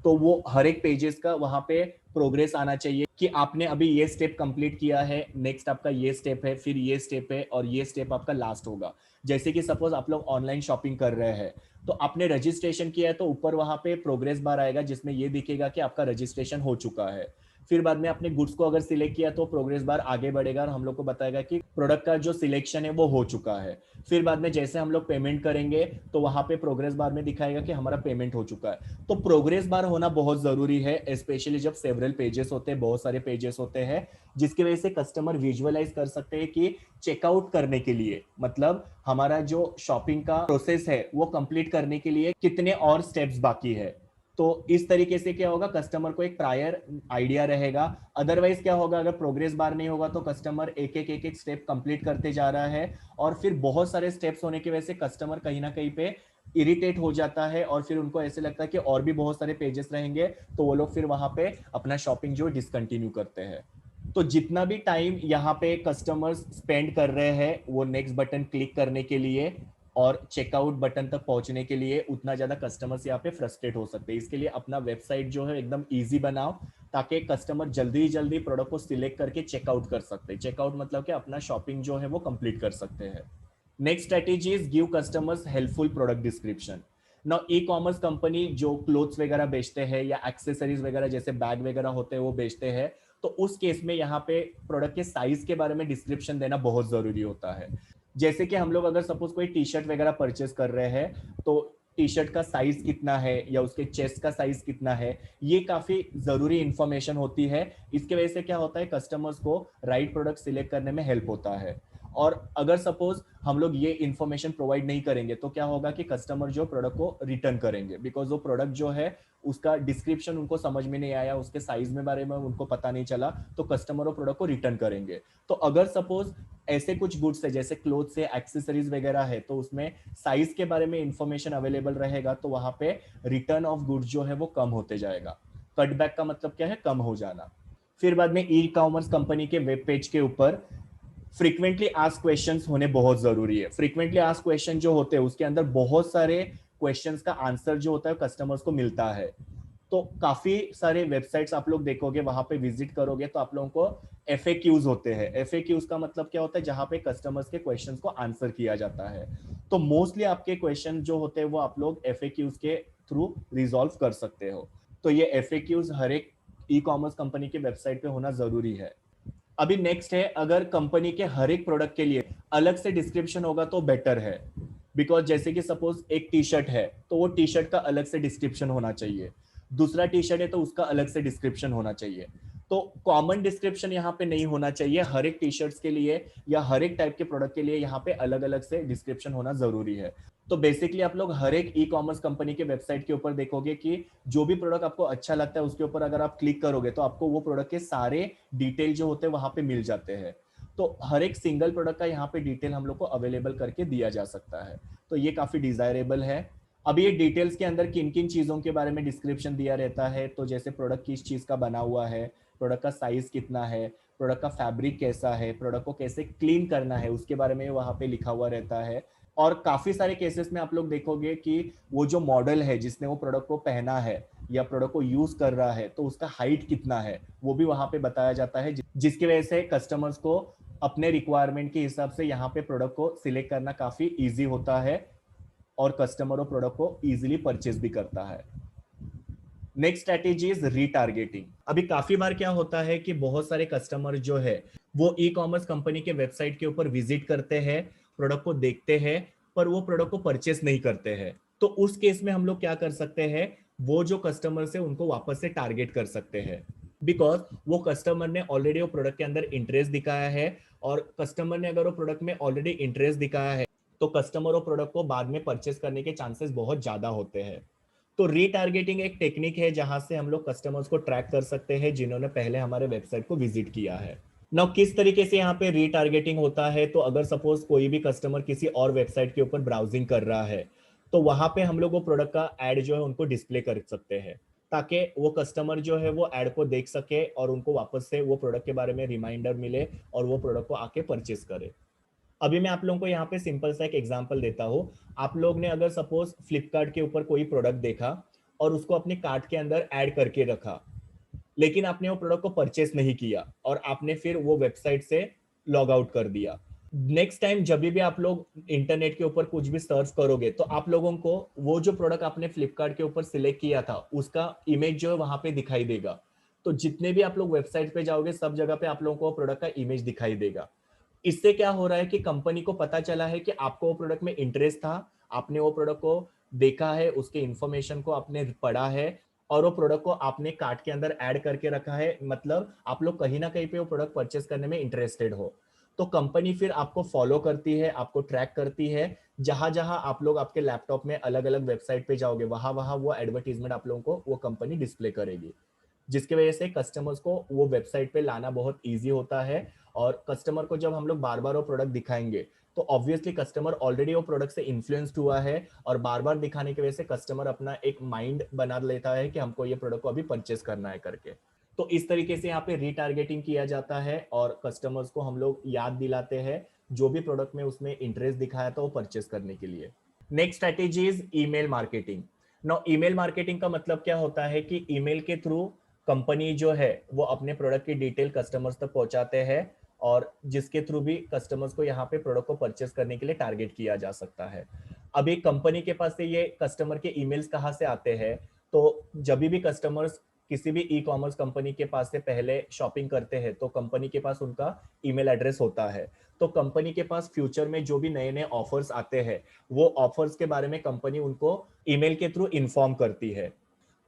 तो वो हर एक पेजेस का वहां पे प्रोग्रेस आना चाहिए कि आपने अभी ये स्टेप कंप्लीट किया है, नेक्स्ट आपका ये स्टेप है, फिर ये स्टेप है और ये स्टेप आपका लास्ट होगा। जैसे कि सपोज आप लोग ऑनलाइन शॉपिंग कर रहे हैं तो आपने रजिस्ट्रेशन किया है तो ऊपर वहां पे प्रोग्रेस बार आएगा जिसमें ये दिखेगा कि आपका रजिस्ट्रेशन हो चुका है। फिर बाद में आपने गुड्स को अगर सिलेक्ट किया तो प्रोग्रेस बार आगे बढ़ेगा और हम लोग को बताएगा कि प्रोडक्ट का जो सिलेक्शन है वो हो चुका है। फिर बाद में जैसे हम लोग पेमेंट करेंगे तो वहां पे प्रोग्रेस बार में दिखाएगा कि हमारा पेमेंट हो चुका है। तो प्रोग्रेस बार होना बहुत जरूरी है, स्पेशली जब सेवरल पेजेस होते हैं, बहुत सारे पेजेस होते हैं, जिसकी वजह से कस्टमर विजुअलाइज कर सकते हैं कि चेकआउट करने के लिए, मतलब हमारा जो शॉपिंग का प्रोसेस है वो कंप्लीट करने के लिए कितने और स्टेप्स बाकी है। तो इस तरीके से क्या होगा, कस्टमर को एक प्रायर आइडिया रहेगा। अदरवाइज क्या होगा, अगर प्रोग्रेस बार नहीं होगा तो कस्टमर एक एक स्टेप कंप्लीट करते जा रहा है और फिर बहुत सारे स्टेप्स होने की वजह से कस्टमर कहीं ना कहीं पे इरिटेट हो जाता है और फिर उनको ऐसे लगता है कि और भी बहुत सारे पेजेस रहेंगे, तो वो लोग फिर वहां पे अपना शॉपिंग जो डिसकंटिन्यू करते हैं। तो जितना भी टाइम यहाँ पे कस्टमर्स स्पेंड कर रहे हैं वो नेक्स्ट बटन क्लिक करने के लिए और चेकआउट बटन तक पहुंचने के लिए, उतना ज्यादा कस्टमर्स यहाँ पे फ्रस्ट्रेट हो सकते हैं। इसके लिए अपना वेबसाइट जो है एकदम इजी बनाओ ताकि कस्टमर जल्दी जल्दी प्रोडक्ट को सिलेक्ट करके चेकआउट कर सकते हैं। चेकआउट मतलब कि अपना शॉपिंग जो है वो कंप्लीट कर सकते हैं। Next strategy is give customers helpful product description. Now E commerce company जो क्लोथ्स वगैरह बेचते हैं या एक्सेसरीज वगैरह जैसे बैग वगैरह होते हैं वो बेचते हैं, तो उस केस में यहाँ पे प्रोडक्ट के साइज के बारे में डिस्क्रिप्शन देना बहुत जरूरी होता है। जैसे कि हम लोग अगर सपोज कोई टी शर्ट वगैरह परचेस कर रहे हैं तो टी शर्ट का साइज कितना है या उसके चेस्ट का साइज कितना है, ये काफी जरूरी इंफॉर्मेशन होती है। इसके वजह से क्या होता है, कस्टमर्स को राइट प्रोडक्ट सिलेक्ट करने में हेल्प होता है। और अगर सपोज हम लोग ये इंफॉर्मेशन प्रोवाइड नहीं करेंगे तो क्या होगा कि कस्टमर जो प्रोडक्ट को रिटर्न करेंगे, बिकॉज वो प्रोडक्ट जो है उसका डिस्क्रिप्शन उनको समझ में नहीं आया, उसके साइज में बारे में उनको पता नहीं चला, तो कस्टमर वो प्रोडक्ट को रिटर्न करेंगे। तो अगर सपोज ऐसे कुछ गुड्स है जैसे क्लोथ से एक्सेसरीज वगैरह है तो उसमें साइज के बारे में इंफॉर्मेशन अवेलेबल रहेगा तो वहां पे रिटर्न ऑफ गुड्स जो है वो कम होते जाएगा। कटबैक का मतलब क्या है, कम हो जाना। फिर बाद में ई कॉमर्स कंपनी के वेब पेज के ऊपर फ्रीक्वेंटली आस्क क्वेश्चंस होने बहुत जरूरी है। फ्रीक्वेंटली आस्क क्वेश्चन जो होते हैं उसके अंदर बहुत सारे क्वेश्चंस का आंसर जो होता है कस्टमर्स को मिलता है। तो काफी सारे वेबसाइट्स आप लोग देखोगे, वहां पे विजिट करोगे तो आप लोगों को एफएक्यूज होते हैं। एफएक्यूज का मतलब क्या होता है, जहां पे कस्टमर्स के क्वेश्चंस को आंसर किया जाता है। तो मोस्टली आपके क्वेश्चन जो होते हैं वो आप लोग एफएक्यूज के थ्रू रिजॉल्व कर सकते हो। तो ये एफएक्यूज हर एक ई कॉमर्स कंपनी के वेबसाइट पे होना जरूरी है। अभी नेक्स्ट है, अगर कंपनी के हर एक प्रोडक्ट के लिए अलग से डिस्क्रिप्शन होगा तो बेटर है। बिकॉज जैसे कि सपोज एक टी शर्ट है तो वो टी शर्ट का अलग से डिस्क्रिप्शन होना चाहिए, दूसरा टी शर्ट है तो उसका अलग से डिस्क्रिप्शन होना चाहिए। तो कॉमन डिस्क्रिप्शन यहाँ पे नहीं होना चाहिए, हर एक टी शर्ट्स के लिए या हर एक टाइप के प्रोडक्ट के लिए यहाँ पे अलग अलग से डिस्क्रिप्शन होना जरूरी है। तो बेसिकली आप लोग हर एक ई कॉमर्स कंपनी के वेबसाइट के ऊपर देखोगे कि जो भी प्रोडक्ट आपको अच्छा लगता है उसके ऊपर अगर आप क्लिक करोगे तो आपको वो प्रोडक्ट के सारे डिटेल जो होते हैं वहां पे मिल जाते हैं। तो हर एक सिंगल प्रोडक्ट का यहाँ पे डिटेल हम लोग को अवेलेबल करके दिया जा सकता है, तो ये काफी डिजायरेबल है। अब ये डिटेल्स के अंदर किन किन चीजों के बारे में डिस्क्रिप्शन दिया रहता है, तो जैसे प्रोडक्ट किस चीज का बना हुआ है, प्रोडक्ट का साइज कितना है, प्रोडक्ट का फैब्रिक कैसा है, प्रोडक्ट को कैसे क्लीन करना है उसके बारे में वहां पे लिखा हुआ रहता है। और काफी सारे केसेस में आप लोग देखोगे कि वो जो मॉडल है जिसने वो प्रोडक्ट को पहना है या प्रोडक्ट को यूज कर रहा है तो उसका हाइट कितना है वो भी वहां पे बताया जाता है, जिसकी वजह से कस्टमर्स को अपने रिक्वायरमेंट के हिसाब से यहाँ पे प्रोडक्ट को सिलेक्ट करना काफी इजी होता है और कस्टमर वो प्रोडक्ट को इजीली परचेज भी करता है। Next strategy is retargeting. अभी काफी बार क्या होता है कि बहुत सारे कस्टमर जो है वो ई कॉमर्स कंपनी के वेबसाइट के ऊपर विजिट करते हैं, प्रोडक्ट को देखते हैं, पर वो प्रोडक्ट को परचेस नहीं करते हैं। तो उस केस में हम लोग क्या कर सकते हैं, वो जो कस्टमर से उनको वापस से टारगेट कर सकते हैं, बिकॉज वो कस्टमर ने ऑलरेडी वो प्रोडक्ट के अंदर इंटरेस्ट दिखाया है, और कस्टमर ने अगर वो प्रोडक्ट में ऑलरेडी इंटरेस्ट दिखाया है तो कस्टमर वो प्रोडक्ट को बाद में परचेस करने के चांसेस बहुत ज्यादा होते हैं। तो रीटारगेटिंग एक टेक्निक है जहां से हम लोग कस्टमर्स को ट्रैक कर सकते हैं जिन्होंने पहले हमारे वेबसाइट को विजिट किया है। नाउ किस तरीके से यहाँ पे रीटारगेटिंग होता है, तो अगर सपोज कोई भी कस्टमर किसी और वेबसाइट के ऊपर ब्राउजिंग कर रहा है तो वहां पे हम लोग वो प्रोडक्ट का एड जो है उनको डिस्प्ले कर सकते हैं, ताकि वो कस्टमर जो है वो एड को देख सके और उनको वापस से वो प्रोडक्ट के बारे में रिमाइंडर मिले और वो प्रोडक्ट को आके परचेस करे। अभी मैं आप लोगों को यहाँ पे सिंपल सा एक एग्जांपल देता हूँ। आप लोग ने अगर सपोज फ्लिपकार्ट के ऊपर कोई प्रोडक्ट देखा और उसको अपने कार्ट के अंदर ऐड करके रखा, लेकिन आपने वो प्रोडक्ट को परचेस नहीं किया और आपने फिर वो वेबसाइट से लॉग आउट कर दिया। नेक्स्ट टाइम जब भी आप लोग इंटरनेट के ऊपर कुछ भी सर्च करोगे तो आप लोगों को वो जो प्रोडक्ट आपने फ्लिपकार्ट के ऊपर सिलेक्ट किया था उसका इमेज जो है वहां पे दिखाई देगा। तो जितने भी आप लोग वेबसाइट पे जाओगे सब जगह पे आप लोगों को प्रोडक्ट का इमेज दिखाई देगा। इससे क्या हो रहा है कि कंपनी को पता चला है कि आपको वो प्रोडक्ट में इंटरेस्ट था, आपने वो प्रोडक्ट को देखा है, उसके इंफॉर्मेशन को आपने पढ़ा है और वो प्रोडक्ट को आपने कार्ट के अंदर ऐड करके रखा है, मतलब आप लोग कहीं ना कहीं पे वो प्रोडक्ट परचेस करने में इंटरेस्टेड हो। तो कंपनी फिर आपको फॉलो करती है, आपको ट्रैक करती है, जहां जहां आप लोग आपके लैपटॉप में अलग अलग वेबसाइट पे जाओगे वहां वहां वो एडवर्टीजमेंट आप लोगों को वो कंपनी डिस्प्ले करेगी, जिसकी वजह से कस्टमर्स को वो वेबसाइट पे लाना बहुत ईजी होता है। और कस्टमर को जब हम लोग बार बार वो प्रोडक्ट दिखाएंगे तो ऑब्वियसली कस्टमर ऑलरेडी वो प्रोडक्ट से इन्फ्लुएंस्ड हुआ है और बार बार दिखाने की वजह से कस्टमर अपना एक माइंड बना लेता है कि हमको ये प्रोडक्ट को अभी परचेस करना है करके। तो इस तरीके से यहाँ पे रीटारगेटिंग किया जाता है और कस्टमर्स को हम लोग याद दिलाते हैं जो भी प्रोडक्ट में उसने इंटरेस्ट दिखाया था वो परचेस करने के लिए। Next strategy is email marketing. Now email marketing का मतलब क्या होता है कि ईमेल के थ्रू कंपनी जो है वो अपने प्रोडक्ट की डिटेल कस्टमर्स तक पहुंचाते हैं और जिसके थ्रू भी कस्टमर्स को यहाँ पे प्रोडक्ट को परचेस करने के लिए टारगेट किया जा सकता है। अभी कंपनी के पास से ये कस्टमर के ईमेल्स कहाँ से आते हैं, तो जब भी कस्टमर्स किसी भी ई कॉमर्स कंपनी के पास से पहले शॉपिंग करते हैं तो कंपनी के पास उनका ईमेल एड्रेस होता है। तो कंपनी के पास फ्यूचर में जो भी नए नए ऑफर्स आते हैं वो ऑफर्स के बारे में कंपनी उनको ईमेल के थ्रू इन्फॉर्म करती है।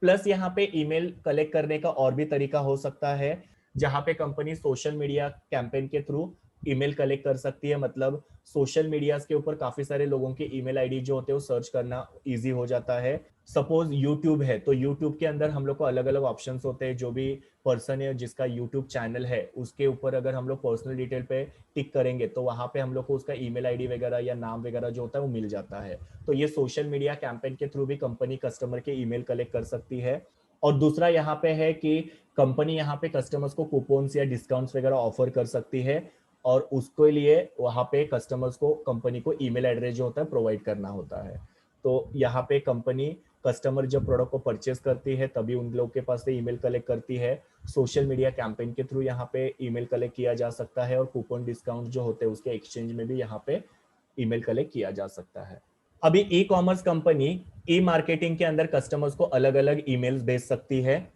प्लस यहाँ पे ईमेल कलेक्ट करने का और भी तरीका हो सकता है, जहां पे कंपनी सोशल मीडिया कैंपेन के थ्रू ईमेल कलेक्ट कर सकती है। मतलब सोशल मीडिया के ऊपर काफी सारे लोगों के ईमेल आईडी जो होते हैं वो सर्च करना इजी हो जाता है। सपोज यूट्यूब है तो यूट्यूब के अंदर हम लोग को अलग अलग ऑप्शंस होते हैं, जो भी पर्सन है जिसका यूट्यूब चैनल है उसके ऊपर अगर हम लोग पर्सनल डिटेल पे टिक करेंगे तो वहां पे हम लोग को उसका ईमेल आईडी वगैरह या नाम वगैरह जो होता है वो मिल जाता है। तो ये सोशल मीडिया कैंपेन के थ्रू भी कंपनी कस्टमर के ईमेल कलेक्ट कर सकती है। और दूसरा यहाँ पे है कि कंपनी यहाँ पे कस्टमर्स को कूपन्स या डिस्काउंट्स वगैरह ऑफर कर सकती है और उसके लिए वहाँ पे कस्टमर्स को कंपनी को ईमेल एड्रेस जो होता है प्रोवाइड करना होता है। तो यहाँ पे कंपनी कस्टमर जब प्रोडक्ट को परचेस करती है तभी उन लोग के पास से ईमेल कलेक्ट करती है। सोशल मीडिया कैंपेन के थ्रू यहाँ पे ईमेल कलेक्ट किया जा सकता है और कूपन डिस्काउंट जो होते हैं उसके एक्सचेंज में भी यहाँ पे ईमेल कलेक्ट किया जा सकता है। अभी ई कॉमर्स कंपनी ई मार्केटिंग के अंदर कस्टमर्स को अलग अलग ईमेल्स भेज सकती है।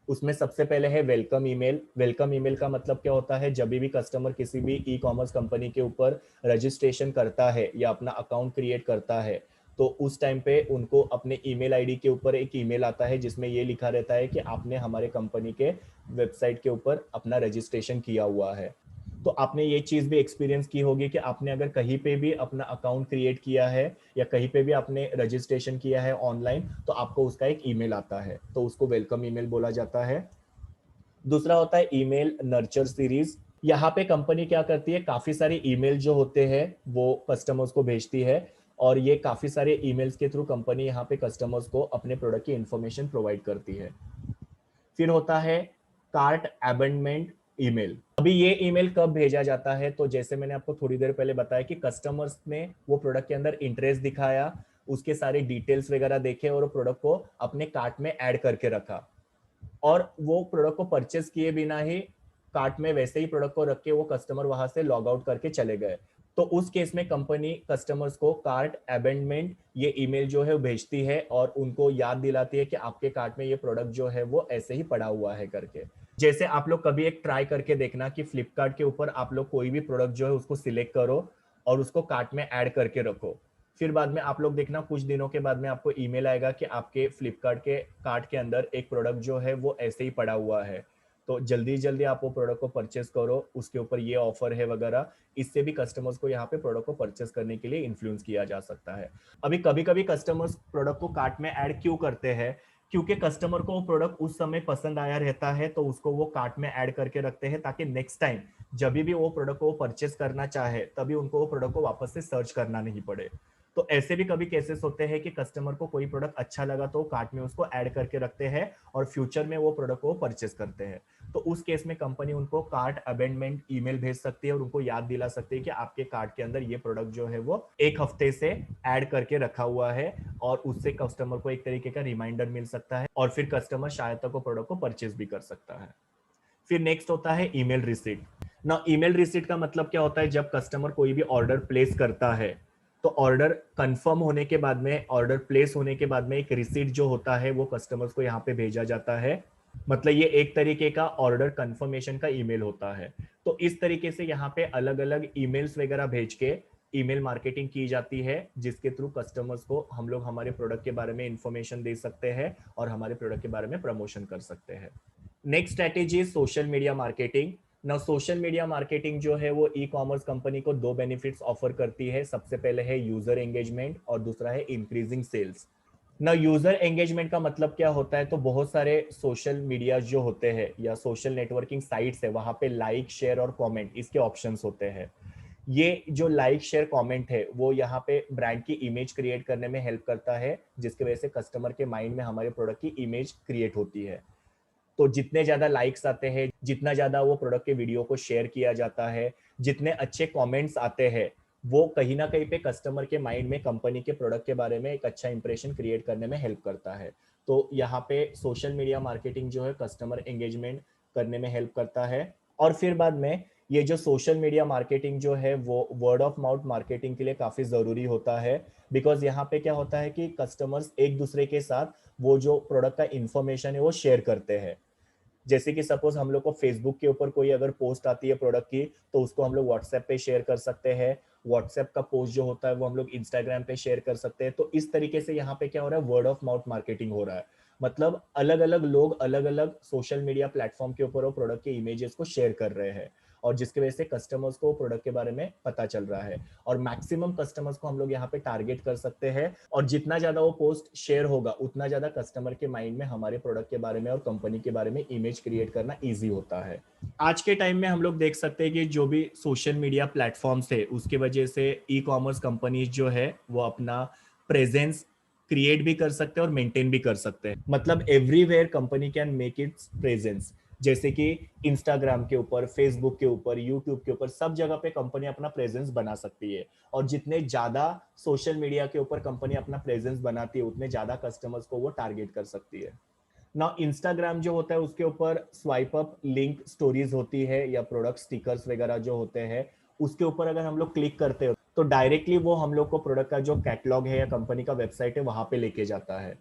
उसमें सबसे पहले है वेलकम ईमेल। वेलकम ईमेल का मतलब क्या होता है, जब भी कस्टमर किसी भी ई कॉमर्स कंपनी के ऊपर रजिस्ट्रेशन करता है या अपना अकाउंट क्रिएट करता है तो उस टाइम पे उनको अपने ईमेल आईडी के ऊपर एक ईमेल आता है जिसमें ये लिखा रहता है कि आपने हमारे कंपनी के वेबसाइट के ऊपर अपना रजिस्ट्रेशन किया हुआ है। तो आपने ये चीज भी एक्सपीरियंस की होगी कि आपने अगर कहीं पे भी अपना अकाउंट क्रिएट किया है या कहीं पे भी आपने रजिस्ट्रेशन किया है ऑनलाइन, तो आपको उसका एक ईमेल आता है, तो उसको वेलकम ईमेल बोला जाता है। दूसरा होता है ईमेल नर्चर सीरीज। यहाँ पे कंपनी क्या करती है, काफी सारे ईमेल जो होते हैं वो कस्टमर्स को भेजती है, और ये काफी सारे ईमेल्स के थ्रू कंपनी यहाँ पे कस्टमर्स को अपने प्रोडक्ट की इंफॉर्मेशन प्रोवाइड करती है। फिर होता है कार्ट अबेंडमेंट ईमेल। अभी ये ईमेल कब भेजा जाता है, तो जैसे मैंने आपको थोड़ी देर पहले बताया कि कस्टमर्स ने वो प्रोडक्ट के अंदर इंटरेस्ट दिखाया, उसके सारे डिटेल्स वगैरह देखे और प्रोडक्ट को अपने कार्ट में ऐड करके रखा, और वो प्रोडक्ट को परचेस किए बिना ही कार्ट में वैसे ही प्रोडक्ट को रख के वो कस्टमर वहां से लॉग आउट करके चले गए, तो उस केस में कंपनी कस्टमर्स को कार्ट अबेंडमेंट ये ईमेल जो है वो भेजती है और उनको याद दिलाती है कि आपके कार्ट में ये प्रोडक्ट जो है वो ऐसे ही पड़ा हुआ है करके। जैसे आप लोग कभी एक ट्राई करके देखना कि फ्लिपकार्ट के ऊपर आप लोग कोई भी प्रोडक्ट जो है उसको सिलेक्ट करो और उसको कार्ट में ऐड करके रखो, फिर बाद में आप लोग देखना कुछ दिनों के बाद में आपको ईमेल आएगा कि आपके फ्लिपकार्ट के कार्ट के अंदर एक प्रोडक्ट जो है वो ऐसे ही पड़ा हुआ है, तो जल्दी जल्दी आप वो प्रोडक्ट को परचेस करो, उसके ऊपर ये ऑफर है वगैरह। इससे भी कस्टमर्स को यहाँ पे प्रोडक्ट को परचेस करने के लिए इन्फ्लुएंस किया जा सकता है। अभी कभी कभी कस्टमर्स प्रोडक्ट को कार्ट में ऐड क्यों करते हैं, क्योंकि कस्टमर को वो प्रोडक्ट उस समय पसंद आया रहता है, तो उसको वो कार्ट में ऐड करके रखते हैं ताकि नेक्स्ट टाइम जब भी वो प्रोडक्ट को परचेस करना चाहे तभी उनको वो प्रोडक्ट को वापस से सर्च करना नहीं पड़े। तो ऐसे भी कभी केसेस होते हैं कि कस्टमर को कोई प्रोडक्ट अच्छा लगा तो कार्ट में उसको ऐड करके रखते हैं और फ्यूचर में वो प्रोडक्ट को परचेस करते हैं, तो उस केस में कंपनी उनको कार्ट अबेंडमेंट ईमेल भेज सकती है और उनको याद दिला सकती है कि आपके कार्ट के अंदर ये प्रोडक्ट जो है वो एक हफ्ते से ऐड करके रखा हुआ है, और उससे कस्टमर को एक तरीके का रिमाइंडर मिल सकता है और फिर कस्टमर शायद तक वो प्रोडक्ट को परचेस भी कर सकता है। फिर नेक्स्ट होता है ईमेल रिसीट। ना ईमेल रिसीट का मतलब क्या होता है, जब कस्टमर कोई भी ऑर्डर प्लेस करता है तो ऑर्डर कंफर्म होने के बाद में, ऑर्डर प्लेस होने के बाद में एक रिसीट जो होता है वो कस्टमर्स को यहाँ पे भेजा जाता है, मतलब ये एक तरीके का ऑर्डर कंफर्मेशन का ईमेल होता है। तो इस तरीके से यहाँ पे अलग अलग ईमेल्स वगैरह भेज के ईमेल मार्केटिंग की जाती है, जिसके थ्रू कस्टमर्स को हम लोग हमारे प्रोडक्ट के बारे में इंफॉर्मेशन दे सकते हैं और हमारे प्रोडक्ट के बारे में प्रमोशन कर सकते हैं। Next strategy social media marketing. ना सोशल मीडिया मार्केटिंग जो है वो ई कॉमर्स कंपनी को दो बेनिफिट्स ऑफर करती है। सबसे पहले है यूजर एंगेजमेंट और दूसरा है इंक्रीजिंग सेल्स। ना यूजर एंगेजमेंट का मतलब क्या होता है, तो बहुत सारे सोशल मीडिया जो होते हैं या सोशल नेटवर्किंग साइट्स है, वहां पे लाइक शेयर और कमेंट इसके ऑप्शंस होते हैं। ये जो लाइक शेयर कमेंट है वो यहाँ पे ब्रांड की इमेज क्रिएट करने में हेल्प करता है, जिसकी वजह से कस्टमर के माइंड में हमारे प्रोडक्ट की इमेज क्रिएट होती है। तो जितने ज्यादा लाइक्स आते हैं, जितना ज्यादा वो प्रोडक्ट के वीडियो को शेयर किया जाता है, जितने अच्छे कमेंट्स आते हैं, वो कहीं ना कहीं पे कस्टमर के माइंड में कंपनी के प्रोडक्ट के बारे में एक अच्छा इंप्रेशन क्रिएट करने में हेल्प करता है। तो यहाँ पे सोशल मीडिया मार्केटिंग जो है कस्टमर एंगेजमेंट करने में हेल्प करता है। और फिर बाद में ये जो सोशल मीडिया मार्केटिंग जो है वो वर्ड ऑफ माउथ मार्केटिंग के लिए काफी जरूरी होता है, बिकॉज यहाँ पे क्या होता है कि कस्टमर्स एक दूसरे के साथ वो जो प्रोडक्ट का इंफॉर्मेशन है वो शेयर करते हैं। जैसे कि सपोज हम लोग को फेसबुक के ऊपर कोई अगर पोस्ट आती है प्रोडक्ट की, तो उसको हम लोग व्हाट्सएप पे शेयर कर सकते हैं। व्हाट्सएप का पोस्ट जो होता है वो हम लोग इंस्टाग्राम पे शेयर कर सकते हैं। तो इस तरीके से यहाँ पे क्या हो रहा है, वर्ड ऑफ माउथ मार्केटिंग हो रहा है। मतलब अलग अलग लोग अलग अलग सोशल मीडिया प्लेटफॉर्म के ऊपर वो प्रोडक्ट के इमेजेस को शेयर कर रहे हैं, और जिसकी वजह से कस्टमर्स को प्रोडक्ट के बारे में पता चल रहा है, और मैक्सिमम कस्टमर्स को हम लोग यहाँ पे टारगेट कर सकते हैं। और जितना ज्यादा वो पोस्ट शेयर होगा उतना ज्यादा कस्टमर के माइंड में हमारे प्रोडक्ट के बारे में और कंपनी के बारे में इमेज क्रिएट करना ईजी होता है। आज के टाइम में हम लोग देख सकते हैं कि जो भी सोशल मीडिया प्लेटफॉर्म्स है उसके वजह से ई कॉमर्स कंपनीज जो है वो अपना प्रेजेंस क्रिएट भी कर सकते हैं और मेंटेन भी कर सकते हैं। मतलब everywhere company can make it's presence, जैसे कि इंस्टाग्राम के ऊपर, फेसबुक के ऊपर, यूट्यूब के ऊपर, सब जगह पे कंपनी अपना प्रेजेंस बना सकती है। और जितने ज्यादा सोशल मीडिया के ऊपर कंपनी अपना प्रेजेंस बनाती है उतने ज्यादा कस्टमर्स को वो टारगेट कर सकती है। ना इंस्टाग्राम जो होता है उसके ऊपर स्वाइप अप लिंक स्टोरीज होती है या प्रोडक्ट स्टिकर्स वगैरह जो होते हैं, उसके ऊपर अगर हम लोग क्लिक करते हो तो डायरेक्टली वो हम लोग को प्रोडक्ट का जो कैटलॉग है या कंपनी का वेबसाइट है वहां पे लेके जाता है।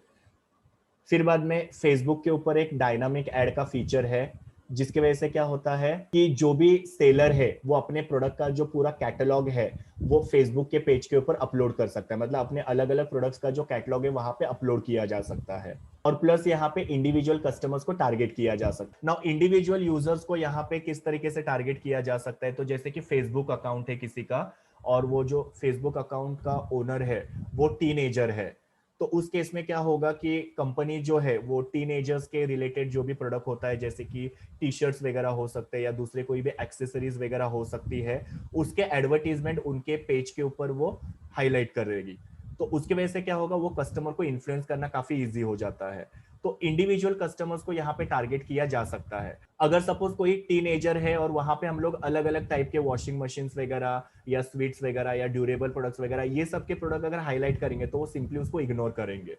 फिर बाद में फेसबुक के ऊपर एक डायनामिक एड का फीचर है, जिसकी वजह से क्या होता है कि जो भी सेलर है वो अपने प्रोडक्ट का जो पूरा कैटलॉग है वो फेसबुक के पेज के ऊपर अपलोड कर सकता है, मतलब अपने अलग अलग प्रोडक्ट्स का जो कैटलॉग है वहां पे अपलोड किया जा सकता है। और प्लस यहाँ पे इंडिविजुअल कस्टमर्स को टारगेट किया जा सकता है। नाउ इंडिविजुअल यूजर्स को यहाँ पे किस तरीके से टारगेट किया जा सकता है, तो जैसे कि फेसबुक अकाउंट है किसी का, और वो जो फेसबुक अकाउंट का ओनर है वो टीनेजर है, तो उस केस में क्या होगा कि कंपनी जो है वो टीनेजर्स के रिलेटेड जो भी प्रोडक्ट होता है, जैसे कि टी शर्ट्स वगैरह हो सकते हैं या दूसरे कोई भी एक्सेसरीज वगैरह हो सकती है, उसके एडवर्टीजमेंट उनके पेज के ऊपर वो हाईलाइट करेगी। तो उसकी वजह से क्या होगा, वो कस्टमर को इन्फ्लुएंस करना काफी इजी हो जाता है। तो इंडिविजुअल कस्टमर्स को यहाँ पे टारगेट किया जा सकता है। अगर सपोज कोई टीनेजर है और वहां पे हम लोग अलग अलग टाइप के वॉशिंग मशीन वगैरह या स्वीट्स वगैरह या ड्यूरेबल प्रोडक्ट्स वगैरह ये सब के प्रोडक्ट अगर हाईलाइट करेंगे तो वो सिंपली उसको इग्नोर करेंगे।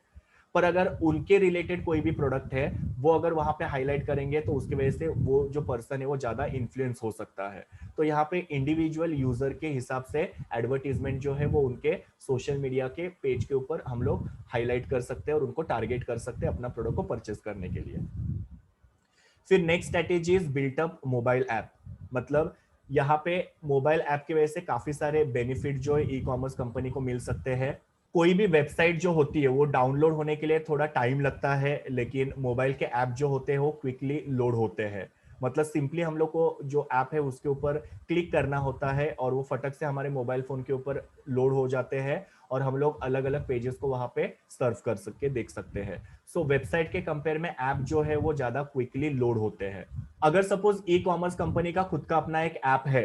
पर अगर उनके रिलेटेड कोई भी प्रोडक्ट है वो अगर वहां पे हाईलाइट करेंगे तो उसकी वजह से वो जो पर्सन है वो ज्यादा इन्फ्लुएंस हो सकता है। तो यहाँ पे इंडिविजुअल यूजर के हिसाब से एडवर्टीजमेंट जो है वो उनके सोशल मीडिया के पेज के ऊपर हम लोग हाईलाइट कर सकते हैं और उनको टारगेट कर सकते हैं अपना प्रोडक्ट को परचेस करने के लिए। फिर next strategy is built up mobile app. मतलब यहाँ पे मोबाइल ऐप की वजह से काफी सारे बेनिफिट जो है ई कॉमर्स कंपनी को मिल सकते हैं। कोई भी वेबसाइट जो होती है वो डाउनलोड होने के लिए थोड़ा टाइम लगता है, लेकिन मोबाइल के ऐप जो होते हैं वो क्विकली लोड होते हैं। मतलब सिंपली हम लोग को जो ऐप है उसके ऊपर क्लिक करना होता है और वो फटक से हमारे मोबाइल फोन के ऊपर लोड हो जाते हैं और हम लोग अलग अलग पेजेस को वहां पे सर्व कर सके देख सकते हैं। सो वेबसाइट के कंपेयर में ऐप जो है वो ज्यादा क्विकली लोड होते हैं। अगर सपोज ई कॉमर्स कंपनी का खुद का अपना एक ऐप है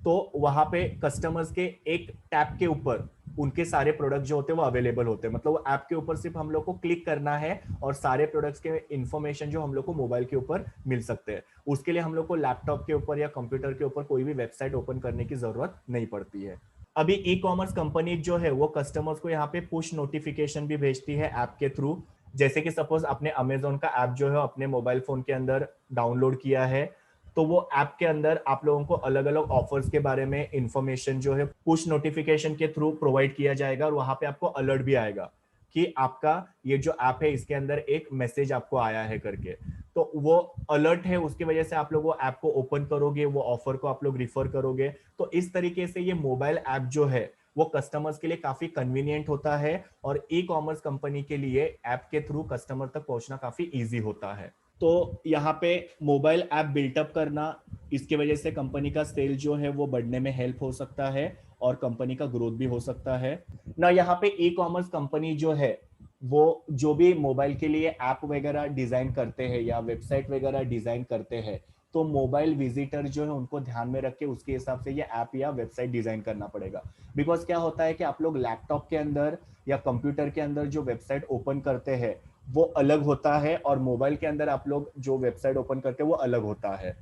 तो वहां पे कस्टमर्स के एक टैप के ऊपर उनके सारे प्रोडक्ट जो होते हैं वो अवेलेबल होते हैं। मतलब वो ऐप के ऊपर सिर्फ हम लोग को क्लिक करना है और सारे प्रोडक्ट्स के इंफॉर्मेशन जो हम लोग को मोबाइल के ऊपर मिल सकते हैं। उसके लिए हम लोग को लैपटॉप के ऊपर या कंप्यूटर के ऊपर कोई भी वेबसाइट ओपन करने की जरूरत नहीं पड़ती है। अभी ई कॉमर्स कंपनी जो है वो कस्टमर्स को यहाँ पे पुश नोटिफिकेशन भी भेजती है ऐप के थ्रू। जैसे कि सपोज आपने अमेजोन का ऐप जो है अपने मोबाइल फोन के अंदर डाउनलोड किया है, तो वो ऐप के अंदर आप लोगों को अलग अलग ऑफर्स के बारे में इंफॉर्मेशन जो है पुश नोटिफिकेशन के थ्रू प्रोवाइड किया जाएगा और वहां पे आपको अलर्ट भी आएगा कि आपका ये जो ऐप है इसके अंदर एक मैसेज आपको आया है करके। तो वो अलर्ट है, उसकी वजह से आप लोग वो ऐप को ओपन करोगे, वो ऑफर को आप लोग रिफर करोगे। तो इस तरीके से ये मोबाइल ऐप जो है वो कस्टमर्स के लिए काफी कन्वीनियंट होता है और ई कॉमर्स कंपनी के लिए ऐप के थ्रू कस्टमर तक पहुंचना काफी इजी होता है। तो यहाँ पे मोबाइल ऐप बिल्टअप करना, इसकी वजह से कंपनी का सेल जो है वो बढ़ने में हेल्प हो सकता है और कंपनी का ग्रोथ भी हो सकता है ना। यहाँ पे ई कॉमर्स कंपनी जो है वो जो भी मोबाइल के लिए ऐप वगैरह डिजाइन करते हैं या वेबसाइट वगैरह डिजाइन करते हैं, तो मोबाइल विजिटर जो है उनको ध्यान में रख के उसके हिसाब से ये ऐप या वेबसाइट डिजाइन करना पड़ेगा। बिकॉज क्या होता है कि आप लोग लैपटॉप के अंदर या कंप्यूटर के अंदर जो वेबसाइट ओपन करते हैं वो अलग होता है और मोबाइल के अंदर आप लोग जो वेबसाइट ओपन करते हैं वो अलग होता है।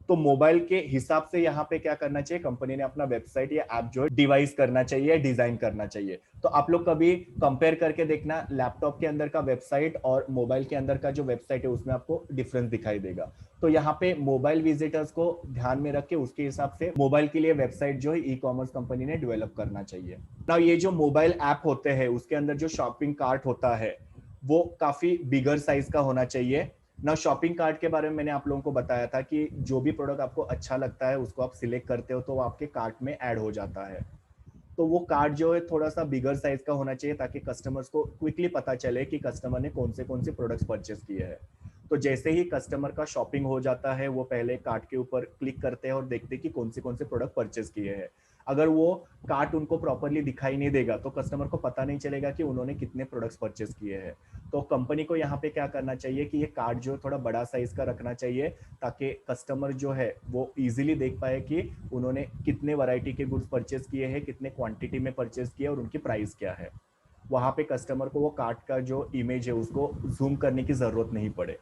तो मोबाइल के हिसाब से यहाँ पे क्या करना चाहिए, कंपनी ने अपना वेबसाइट या ऐप जो है डिवाइस करना चाहिए, डिजाइन करना चाहिए। तो आप लोग कभी कंपेयर करके देखना लैपटॉप के अंदर का वेबसाइट और मोबाइल के अंदर का जो वेबसाइट है उसमें आपको डिफरेंस दिखाई देगा। तो यहाँ पे मोबाइल विजिटर्स को ध्यान में रख के उसके हिसाब से मोबाइल के लिए वेबसाइट जो है ई कॉमर्स कंपनी ने डेवलप करना चाहिए। ना ये जो मोबाइल ऐप होते हैं उसके अंदर जो शॉपिंग कार्ट होता है वो काफी बिगर साइज का होना चाहिए ना। शॉपिंग कार्ट के बारे में मैंने आप लोगों को बताया था कि जो भी प्रोडक्ट आपको अच्छा लगता है उसको आप सिलेक्ट करते हो तो वो आपके कार्ट में ऐड हो जाता है। तो वो कार्ड जो है थोड़ा सा बिगर साइज का होना चाहिए ताकि कस्टमर्स को क्विकली पता चले कि कस्टमर ने कौन से प्रोडक्ट्स परचेस किए हैं। तो जैसे ही कस्टमर का शॉपिंग हो जाता है वो पहले कार्ट के ऊपर क्लिक करते हैं और देखते हैं कि कौन से प्रोडक्ट परचेस किए हैं। अगर वो कार्ट उनको प्रॉपरली दिखाई नहीं देगा तो कस्टमर को पता नहीं चलेगा कि उन्होंने कितने प्रोडक्ट्स परचेस किए हैं। तो कंपनी को यहाँ पे क्या करना चाहिए कि ये कार्ट जो है थोड़ा बड़ा साइज का रखना चाहिए ताकि कस्टमर जो है वो इजीली देख पाए कि उन्होंने कितने वैरायटी के गुड्स परचेस किए हैं, कितने क्वांटिटी में परचेस किए और उनकी प्राइस क्या है। वहां पे कस्टमर को वो कार्ट का जो इमेज है उसको जूम करने की जरूरत नहीं पड़े।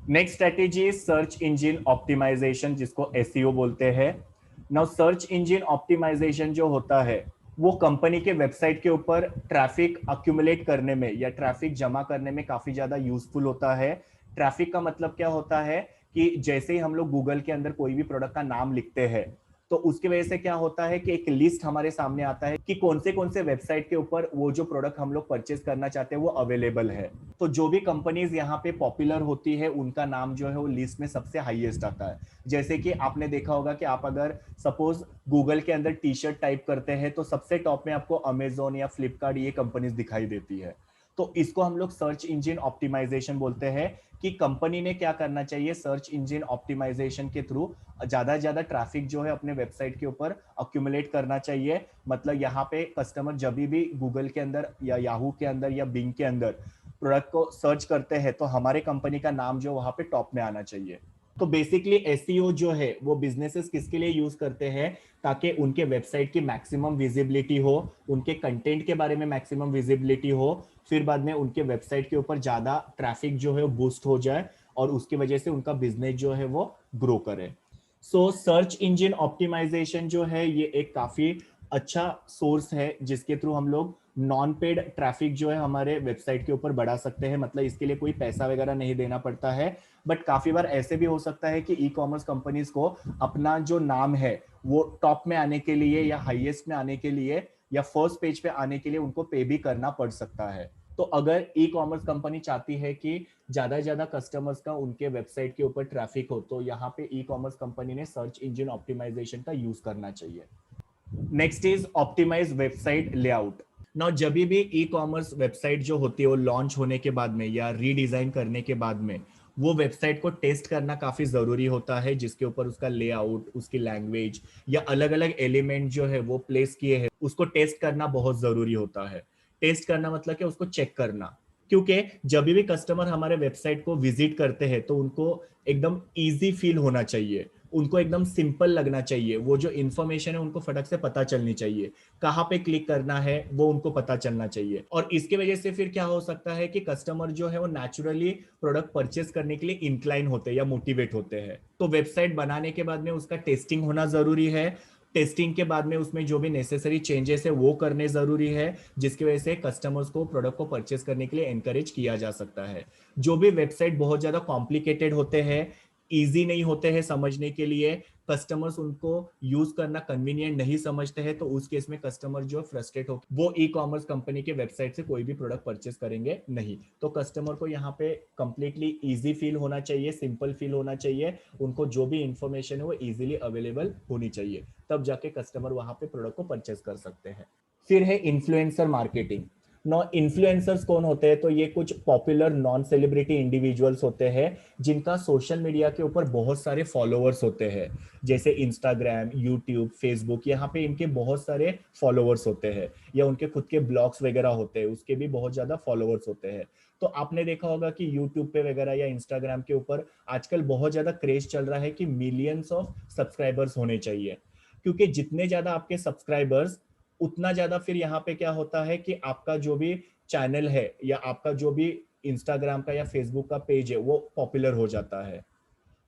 Next strategy search engine optimisation, जिसको एसईओ बोलते हैं। नाउ सर्च इंजन ऑप्टिमाइजेशन जो होता है वो कंपनी के वेबसाइट के ऊपर ट्रैफिक अक्यूमुलेट करने में या ट्रैफिक जमा करने में काफी ज्यादा यूजफुल होता है। ट्रैफिक का मतलब क्या होता है कि जैसे ही हम लोग गूगल के अंदर कोई भी प्रोडक्ट का नाम लिखते हैं तो उसकी वजह से क्या होता है कि एक लिस्ट हमारे सामने आता है कि कौन से वेबसाइट के ऊपर वो जो प्रोडक्ट हम लोग परचेस करना चाहते हैं वो अवेलेबल है। तो जो भी कंपनीज यहाँ पे पॉपुलर होती है उनका नाम जो है वो लिस्ट में सबसे हाईएस्ट आता है। जैसे कि आपने देखा होगा कि आप अगर सपोज गूगल के अंदर टी शर्ट टाइप करते हैं तो सबसे टॉप में आपको अमेजोन या फ्लिपकार्ट ये कंपनीज दिखाई देती है। तो इसको हम लोग सर्च इंजन ऑप्टिमाइजेशन बोलते हैं कि कंपनी ने क्या करना चाहिए, सर्च इंजन ऑप्टिमाइजेशन के थ्रू ज्यादा से ज्यादा ट्रैफिक जो है अपने वेबसाइट के ऊपर अक्यूमुलेट करना चाहिए। मतलब यहाँ पे कस्टमर जब भी गूगल के अंदर या याहू के अंदर या बिंग के अंदर प्रोडक्ट को सर्च करते हैं तो हमारे कंपनी का नाम जो वहां पे टॉप में आना चाहिए। तो बेसिकली एसईओ जो है वो बिजनेसेस किसके लिए यूज करते हैं, ताकि उनके वेबसाइट की मैक्सिमम विजिबिलिटी हो, उनके कंटेंट के बारे में मैक्सिमम विजिबिलिटी हो, फिर बाद में उनके वेबसाइट के ऊपर ज्यादा ट्रैफिक जो है वो बूस्ट हो जाए और उसकी वजह से उनका बिजनेस जो है वो ग्रो करे। सो सर्च इंजन ऑप्टिमाइजेशन जो है ये एक काफी अच्छा सोर्स है जिसके थ्रू हम लोग नॉन पेड ट्रैफिक जो है हमारे वेबसाइट के ऊपर बढ़ा सकते हैं। मतलब इसके लिए कोई पैसा वगैरह नहीं देना पड़ता है। बट काफी बार ऐसे भी हो सकता है कि ई कॉमर्स कंपनीज को अपना जो नाम है वो टॉप में आने के लिए या हाईएस्ट में आने के लिए या फर्स्ट पेज पे आने के लिए उनको पे भी करना पड़ सकता है। तो अगर ई कॉमर्स कंपनी चाहती है कि ज्यादा से ज्यादा कस्टमर्स का उनके वेबसाइट के ऊपर ट्रैफिक हो तो यहाँ पे ई कॉमर्स कंपनी ने सर्च इंजन ऑप्टिमाइजेशन का यूज करना चाहिए। Next is optimise website layout. Now जब भी ई कॉमर्स वेबसाइट जो होती है वो लॉन्च होने के बाद में या रीडिजाइन करने के बाद में वो वेबसाइट को टेस्ट करना काफी जरूरी होता है, जिसके ऊपर उसका लेआउट, उसकी लैंग्वेज या अलग अलग एलिमेंट जो है वो प्लेस किए हैं उसको टेस्ट करना बहुत जरूरी होता है। टेस्ट करना मतलब कि उसको चेक करना, क्योंकि जब भी कस्टमर हमारे वेबसाइट को विजिट करते हैं तो उनको एकदम इजी फील होना चाहिए, उनको एकदम सिंपल लगना चाहिए, वो जो इन्फॉर्मेशन है उनको फटक से पता चलनी चाहिए, कहाँ पे क्लिक करना है वो उनको पता चलना चाहिए। और इसके वजह से फिर क्या हो सकता है कि कस्टमर जो है वो नेचुरली प्रोडक्ट परचेस करने के लिए इंक्लाइन होते हैं या मोटिवेट होते हैं। तो वेबसाइट बनाने के बाद में उसका टेस्टिंग होना जरूरी है। टेस्टिंग के बाद में उसमें जो भी नेसेसरी चेंजेस है वो करने जरूरी है, जिसकी वजह से कस्टमर्स को प्रोडक्ट को परचेस करने के लिए एनकरेज किया जा सकता है। जो भी वेबसाइट बहुत ज्यादा कॉम्प्लिकेटेड होते हैं, इजी नहीं होते हैं समझने के लिए, कस्टमर्स उनको यूज करना कन्वीनियंट नहीं समझते हैं, तो उस केस में कस्टमर जो फ्रस्ट्रेट हो वो ई कॉमर्स कंपनी के वेबसाइट से कोई भी प्रोडक्ट परचेस करेंगे नहीं। तो कस्टमर को यहाँ पे कंप्लीटली इजी फील होना चाहिए, सिंपल फील होना चाहिए, उनको जो भी इंफॉर्मेशन है वो इजीली अवेलेबल होनी चाहिए, तब जाके कस्टमर वहां पे प्रोडक्ट को परचेस कर सकते हैं। फिर है इन्फ्लुएंसर मार्केटिंग। नौ इन्फ्लुएंसर्स कौन होते हैं, तो ये कुछ पॉपुलर नॉन सेलिब्रिटी इंडिविजुअल्स होते हैं जिनका सोशल मीडिया के ऊपर बहुत सारे फॉलोअर्स होते हैं। जैसे इंस्टाग्राम, यूट्यूब, फेसबुक, यहाँ पे इनके बहुत सारे फॉलोअर्स होते हैं, या उनके खुद के ब्लॉग्स वगैरह होते हैं उसके भी बहुत ज्यादा फॉलोअर्स होते हैं। तो आपने देखा होगा कि यूट्यूब पे वगैरह या इंस्टाग्राम के ऊपर आजकल बहुत ज्यादा क्रेज चल रहा है कि मिलियंस ऑफ सब्सक्राइबर्स होने चाहिए, क्योंकि जितने ज्यादा आपके सब्सक्राइबर्स उतना ज्यादा फिर यहाँ पे क्या होता है कि आपका जो भी चैनल है या आपका जो भी इंस्टाग्राम का या फेसबुक का पेज है वो पॉपुलर हो जाता है।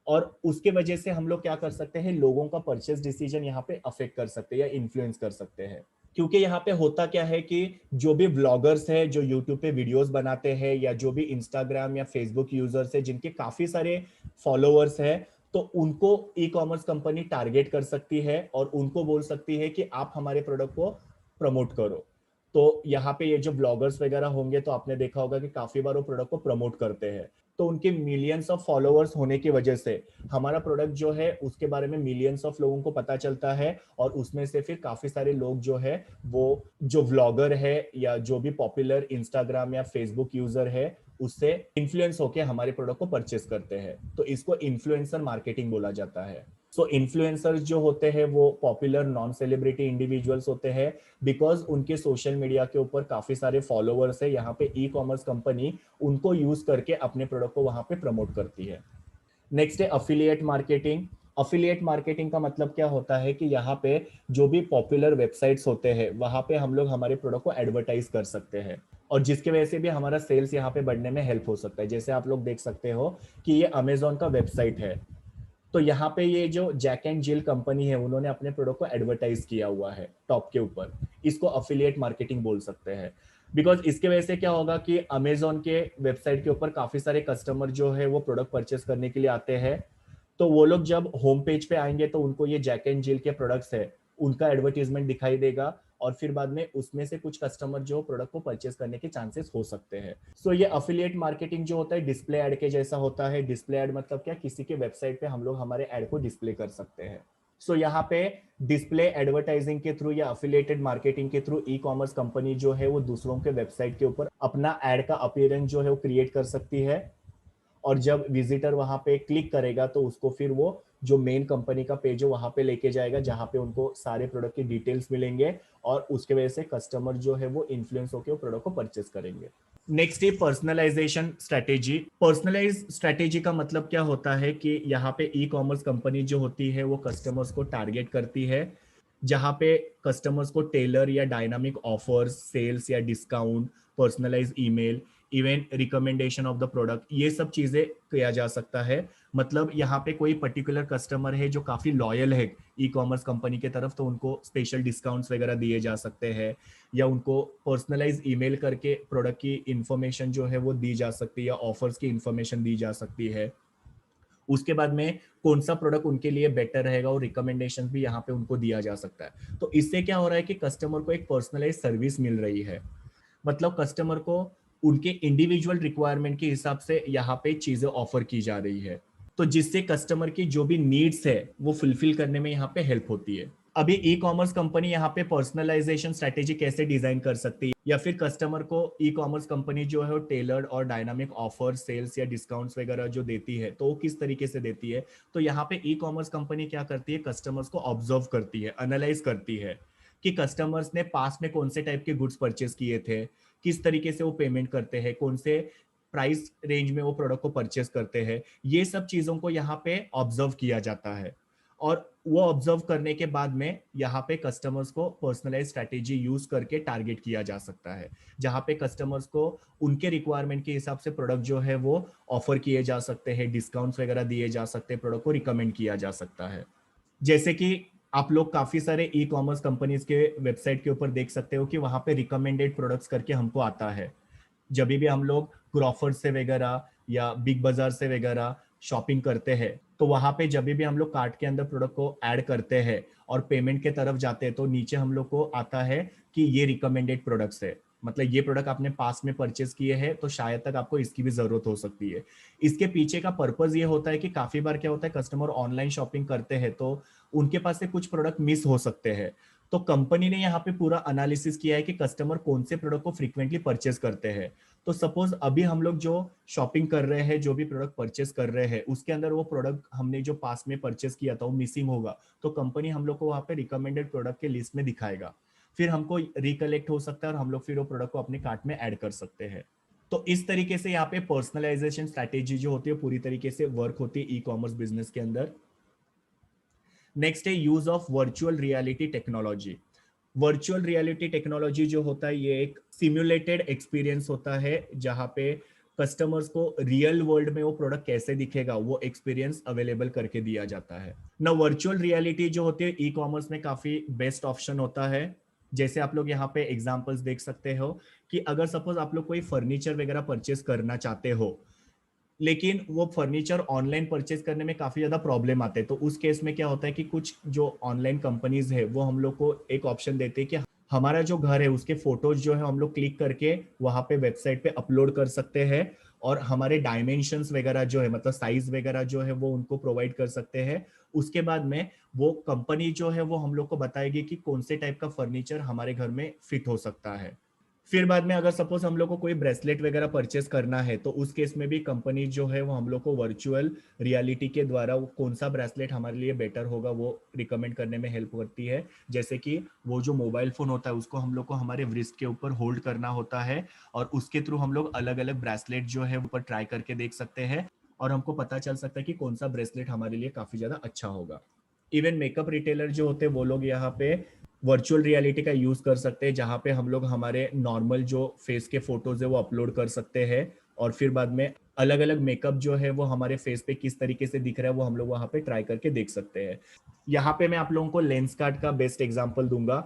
और उसके वजह से हम लोग क्या कर सकते हैं, लोगों का परचेस डिसीजन यहाँ पे अफेक्ट कर सकते हैं या इन्फ्लुएंस कर सकते हैं। क्योंकि यहाँ पे होता क्या है कि जो भी ब्लॉगर्स है जो यूट्यूब पे वीडियोस बनाते हैं या जो भी इंस्टाग्राम या फेसबुक यूजर्स है जिनके काफी सारे फॉलोअर्स है, तो उनको ई कॉमर्स कंपनी टारगेट कर सकती है और उनको बोल सकती है कि आप हमारे प्रोडक्ट को प्रमोट करो। तो यहाँ पे ये जो ब्लॉगर्स वगैरह होंगे तो आपने देखा होगा कि काफी बार वो प्रोडक्ट को प्रमोट करते हैं, तो उनके मिलियंस ऑफ फॉलोअर्स होने की वजह से हमारा प्रोडक्ट जो है उसके बारे में मिलियंस ऑफ लोगों को पता चलता है, और उसमें से फिर काफी सारे लोग जो है वो जो व्लॉगर है या जो भी पॉपुलर इंस्टाग्राम या फेसबुक यूजर है उससे इन्फ्लुएंस होकर हमारे प्रोडक्ट को परचेस करते हैं। तो इसको इन्फ्लुएंसर मार्केटिंग बोला जाता है। सो इन्फ्लुएंसर्स जो होते हैं वो पॉपुलर नॉन सेलिब्रिटी इंडिविजुअल्स होते हैं, बिकॉज उनके सोशल मीडिया के ऊपर काफी सारे फॉलोअर्स है। यहाँ पे ई कॉमर्स कंपनी उनको यूज करके अपने प्रोडक्ट को वहां पे प्रमोट करती है। नेक्स्ट है अफिलिएट मार्केटिंग। अफिलिएट मार्केटिंग का मतलब क्या होता है कि यहाँ पे जो भी पॉपुलर वेबसाइट्स होते हैं वहां पे हम लोग हमारे प्रोडक्ट को एडवर्टाइज कर सकते हैं, और जिसके वजह से भी हमारा सेल्स यहाँ पे बढ़ने में हेल्प हो सकता है। जैसे आप लोग देख सकते हो कि ये अमेजोन का वेबसाइट है, तो यहाँ पे ये जो जैक एंड जिल कंपनी है उन्होंने अपने प्रोडक्ट को एडवर्टाइज किया हुआ है टॉप के ऊपर। इसको अफिलिएट मार्केटिंग बोल सकते हैं, बिकॉज इसके वजह से क्या होगा कि अमेजोन के वेबसाइट के ऊपर काफी सारे कस्टमर जो है वो प्रोडक्ट परचेस करने के लिए आते हैं, तो वो लोग जब होम पेज पे आएंगे तो उनको ये जैक एंड जिल के प्रोडक्ट्स है उनका एडवर्टीजमेंट दिखाई देगा, और फिर बाद में उसमें से कुछ कस्टमर जो प्रोडक्ट को परचेस करने के चांसेस हो सकते हैं। सो ये अफिलिएट मार्केटिंग जो होता है डिस्प्ले एड के जैसा होता है। डिस्प्ले एड मतलब क्या, किसी के वेबसाइट पे हम लोग हमारे एड को डिस्प्ले कर सकते हैं। सो यहाँ पे डिस्प्ले एडवर्टाइजिंग के थ्रू या अफिलिएटेड मार्केटिंग के थ्रू ई कॉमर्स कंपनी जो है वो दूसरों के वेबसाइट के ऊपर अपना एड का अपीयरेंस जो है वो क्रिएट कर सकती है, और जब विजिटर वहां पे क्लिक करेगा तो उसको फिर वो जो मेन कंपनी का पेज है वहां पे लेके जाएगा, जहां पे उनको सारे प्रोडक्ट की डिटेल्स मिलेंगे, और उसके वजह से कस्टमर जो है वो इन्फ्लुएंस होकर वो प्रोडक्ट को परचेस करेंगे। नेक्स्ट है पर्सनलाइजेशन स्ट्रेटेजी। पर्सनलाइज स्ट्रेटेजी का मतलब क्या होता है कि यहाँ पे ई कॉमर्स कंपनी जो होती है वो कस्टमर्स को टारगेट करती है, जहाँ पे कस्टमर्स को टेलर या डायनामिक ऑफर्स, सेल्स या discount, personalise email, even recommendation of the product, ये सब चीजें किया जा सकता है। मतलब यहाँ पे कोई पर्टिकुलर कस्टमर है जो काफी लॉयल है ई कॉमर्स कंपनी के तरफ, तो उनको स्पेशल डिस्काउंट्स वगैरह दिए जा सकते हैं, या उनको पर्सनलाइज ईमेल करके प्रोडक्ट की इंफॉर्मेशन जो है वो दी जा सकती है, या ऑफर्स की इंफॉर्मेशन दी जा सकती है। उसके बाद में कौन सा प्रोडक्ट उनके लिए बेटर रहेगा और रिकमेंडेशन भी यहाँ पे उनको दिया जा सकता है। तो इससे क्या हो रहा है कि कस्टमर को एक पर्सनलाइज सर्विस मिल रही है। मतलब कस्टमर को उनके इंडिविजुअल रिक्वायरमेंट के हिसाब से यहाँ पे चीजें ऑफर की जा रही है, तो जिससे कस्टमर की जो भी नीड्स है वो फुलफिल करने में यहाँ पे हेल्प होती है। अभी ई कॉमर्स कंपनी यहाँ पे पर्सनलाइजेशन स्ट्रेटेजी कैसे डिजाइन कर सकती है, या फिर कस्टमर को ई कॉमर्स कंपनी जो है वो टेलर्ड और डायनामिक ऑफर, सेल्स या डिस्काउंट्स वगैरह जो देती है तो वो किस तरीके से देती है। तो यहाँ पे ई कॉमर्स कंपनी क्या करती है, कस्टमर्स को ऑब्जर्व करती है, एनालाइज करती है कि कस्टमर्स ने पास में कौन से टाइप के गुड्स परचेस किए थे, किस तरीके से वो पेमेंट करते हैं, कौन से प्राइस रेंज में वो प्रोडक्ट को परचेस करते हैं। ये सब चीजों को यहाँ पे ऑब्जर्व किया जाता है, और वो ऑब्जर्व करने के बाद में यहाँ पे कस्टमर्स को पर्सनलाइज स्ट्रेटेजी यूज करके टारगेट किया जा सकता है, जहाँ पे कस्टमर्स को उनके रिक्वायरमेंट के हिसाब से प्रोडक्ट जो है वो ऑफर किए जा सकते हैं, डिस्काउंट्स वगैरह दिए जा सकते हैं, प्रोडक्ट को रिकमेंड किया जा सकता है। जैसे कि आप लोग काफी सारे ई कॉमर्स कंपनीज के वेबसाइट के ऊपर देख सकते हो कि वहां पे रिकमेंडेड प्रोडक्ट्स करके हमको आता है। जब भी हम लोग क्रॉफर्ड से वगैरह या बिग बाजार से वगैरह शॉपिंग करते हैं, तो वहां पे जब भी हम लोग कार्ट के अंदर प्रोडक्ट को ऐड करते हैं और पेमेंट के तरफ जाते हैं, तो नीचे हम लोग को आता है कि ये रिकमेंडेड प्रोडक्ट्स है। मतलब ये प्रोडक्ट आपने पास में परचेस किए हैं तो शायद तक आपको इसकी भी जरूरत हो सकती है। इसके पीछे का पर्पज ये होता है कि काफी बार क्या होता है, कस्टमर ऑनलाइन शॉपिंग करते हैं तो उनके पास से कुछ प्रोडक्ट मिस हो सकते हैं। तो कंपनी ने यहाँ पे पूरा एनालिसिस किया है कि कस्टमर कौन से प्रोडक्ट को फ्रीक्वेंटली परचेस करते हैं। तो सपोज अभी हम लोग जो शॉपिंग कर रहे हैं, जो भी प्रोडक्ट परचेस कर रहे हैं, उसके अंदर वो प्रोडक्ट हमने जो पास में परचेस किया था वो मिसिंग होगा, तो कंपनी हम लोग को वहाँ पे रिकमेंडेड प्रोडक्ट के लिस्ट में दिखाएगा। फिर हमको रिकलेक्ट हो सकता है और हम लोग फिर वो प्रोडक्ट को अपने कार्ट में ऐड कर सकते हैं। तो इस तरीके से यहाँ पे पर्सनलाइजेशन स्ट्रैटेजी जो होती है पूरी तरीके से वर्क होती है ई कॉमर्स बिजनेस के अंदर। नेक्स्ट है use of virtual reality technology. Virtual reality technology जो होता है ये एक सिम्युलेटेड एक्सपीरियंस होता है, जहां पे कस्टमर्स को रियल वर्ल्ड में वो प्रोडक्ट कैसे दिखेगा वो एक्सपीरियंस अवेलेबल करके दिया जाता है ना। वर्चुअल रियलिटी जो होती है ई कॉमर्स में काफी बेस्ट ऑप्शन होता है। जैसे आप लोग यहाँ पे एग्जांपल्स देख सकते हो कि अगर सपोज आप लोग कोई फर्नीचर वगैरह परचेस करना चाहते हो, लेकिन वो फर्नीचर ऑनलाइन परचेज करने में काफी ज्यादा प्रॉब्लम आते हैं, तो उस केस में क्या होता है कि कुछ जो ऑनलाइन कंपनीज है वो हम लोग को एक ऑप्शन देते हैं कि हमारा जो घर है उसके फोटोज जो है हम लोग क्लिक करके वहां पे वेबसाइट पे अपलोड कर सकते हैं, और हमारे डायमेंशंस वगैरह जो है मतलब साइज वगैरह जो है वो उनको प्रोवाइड कर सकते हैं। उसके बाद में वो कंपनी जो है वो हम लोग को बताएगी कि कौन से टाइप का फर्नीचर हमारे घर में फिट हो सकता है। फिर बाद में अगर सपोज हम लोग को कोई ब्रेसलेट वगैरह परचेस करना है, तो उस केस में भी कंपनी जो है वो हम लोग को वर्चुअल रियलिटी के द्वारा वो कौन सा ब्रेसलेट हमारे लिए बेटर होगा वो रिकमेंड करने में हेल्प करती है। जैसे कि वो जो मोबाइल फोन होता है उसको हम लोग को हमारे व्रिस्ट के ऊपर होल्ड करना होता है, और उसके थ्रू हम लोग अलग अलग ब्रेसलेट जो है ऊपर ट्राई करके देख सकते हैं, और हमको पता चल सकता है कि कौन सा ब्रेसलेट हमारे लिए काफी ज्यादा अच्छा होगा। इवन मेकअप रिटेलर जो होते हैं वो लोग यहाँ पे वर्चुअल रियलिटी का यूज कर सकते हैं, जहां पे हम लोग हमारे नॉर्मल जो फेस के फोटोज है वो अपलोड कर सकते हैं, और फिर बाद में अलग अलग मेकअप जो है वो हमारे फेस पे किस तरीके से दिख रहा है वो हम लोग वहां पे ट्राई करके देख सकते हैं। यहाँ पे मैं आप लोगों को लेंस कार्ड का बेस्ट एग्जांपल दूंगा।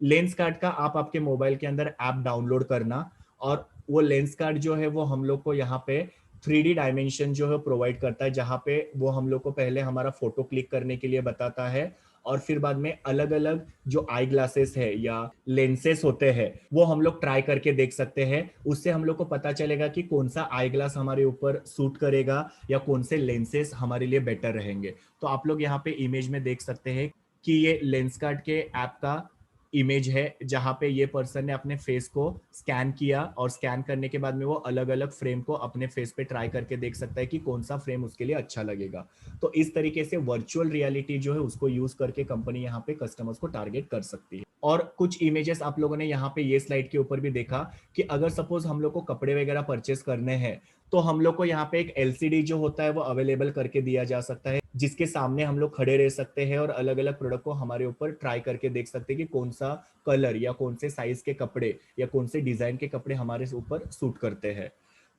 लेंस कार्ड का आप आपके मोबाइल के अंदर ऐप डाउनलोड करना, और वो लेंस कार्ड जो है वो हम लोग को यहाँ पे 3D डायमेंशन जो है प्रोवाइड करता है, जहाँ पे वो हम लोग को पहले हमारा फोटो क्लिक करने के लिए बताता है और फिर बाद में अलग अलग जो आई ग्लासेस है या लेंसेस होते हैं वो हम लोग ट्राई करके देख सकते हैं। उससे हम लोग को पता चलेगा कि कौन सा आई ग्लास हमारे ऊपर सूट करेगा या कौन से लेंसेस हमारे लिए बेटर रहेंगे। तो आप लोग यहाँ पे इमेज में देख सकते हैं कि ये लेंसकार्ट के ऐप का इमेज है, जहां पे ये पर्सन ने अपने फेस को स्कैन किया और स्कैन करने के बाद में वो अलग अलग फ्रेम को अपने फेस पे ट्राई करके देख सकता है कि कौन सा फ्रेम उसके लिए अच्छा लगेगा। तो इस तरीके से वर्चुअल रियलिटी जो है उसको यूज करके कंपनी यहाँ पे कस्टमर्स को टारगेट कर सकती है। और कुछ इमेजेस आप लोगों ने यहाँ पे ये स्लाइड के ऊपर भी देखा कि अगर सपोज हम लोग को कपड़े वगैरह परचेस करने हैं तो हम लोग को यहाँ पे एक एलसीडी जो होता है वो अवेलेबल करके दिया जा सकता है, जिसके सामने हम लोग खड़े रह सकते हैं और अलग अलग प्रोडक्ट को हमारे ऊपर ट्राई करके देख सकते हैं कि कौन सा कलर या कौन से साइज के कपड़े या कौन से डिजाइन के कपड़े हमारे ऊपर सूट करते हैं।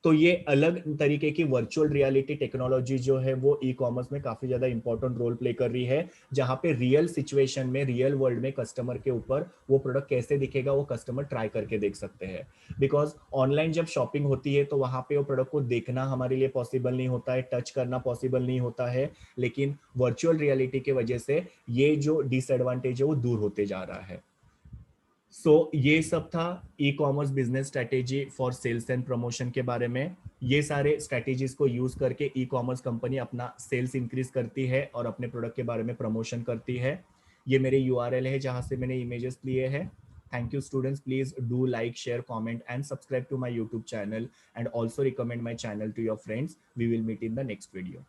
तो ये अलग तरीके की वर्चुअल रियलिटी टेक्नोलॉजी जो है वो ई कॉमर्स में काफी ज्यादा इंपॉर्टेंट रोल प्ले कर रही है, जहां पे रियल सिचुएशन में रियल वर्ल्ड में कस्टमर के ऊपर वो प्रोडक्ट कैसे दिखेगा वो कस्टमर ट्राई करके देख सकते हैं। बिकॉज ऑनलाइन जब शॉपिंग होती है तो वहां पे वो प्रोडक्ट को देखना हमारे लिए पॉसिबल नहीं होता है, टच करना पॉसिबल नहीं होता है, लेकिन वर्चुअल रियलिटी की वजह से ये जो डिसएडवांटेज है वो दूर होते जा रहा है। ये सब था e commerce business strategy for sales and promotion के बारे में। ये सारे स्ट्रेटेजीज को यूज करके ई कॉमर्स कंपनी अपना सेल्स इंक्रीज करती है और अपने प्रोडक्ट के बारे में प्रमोशन करती है। ये मेरे यूआरएल है जहां से मैंने इमेजेस लिए हैं। Thank you students, please do like share comment and subscribe to my YouTube channel and also recommend my channel to your friends. We will meet in the next video.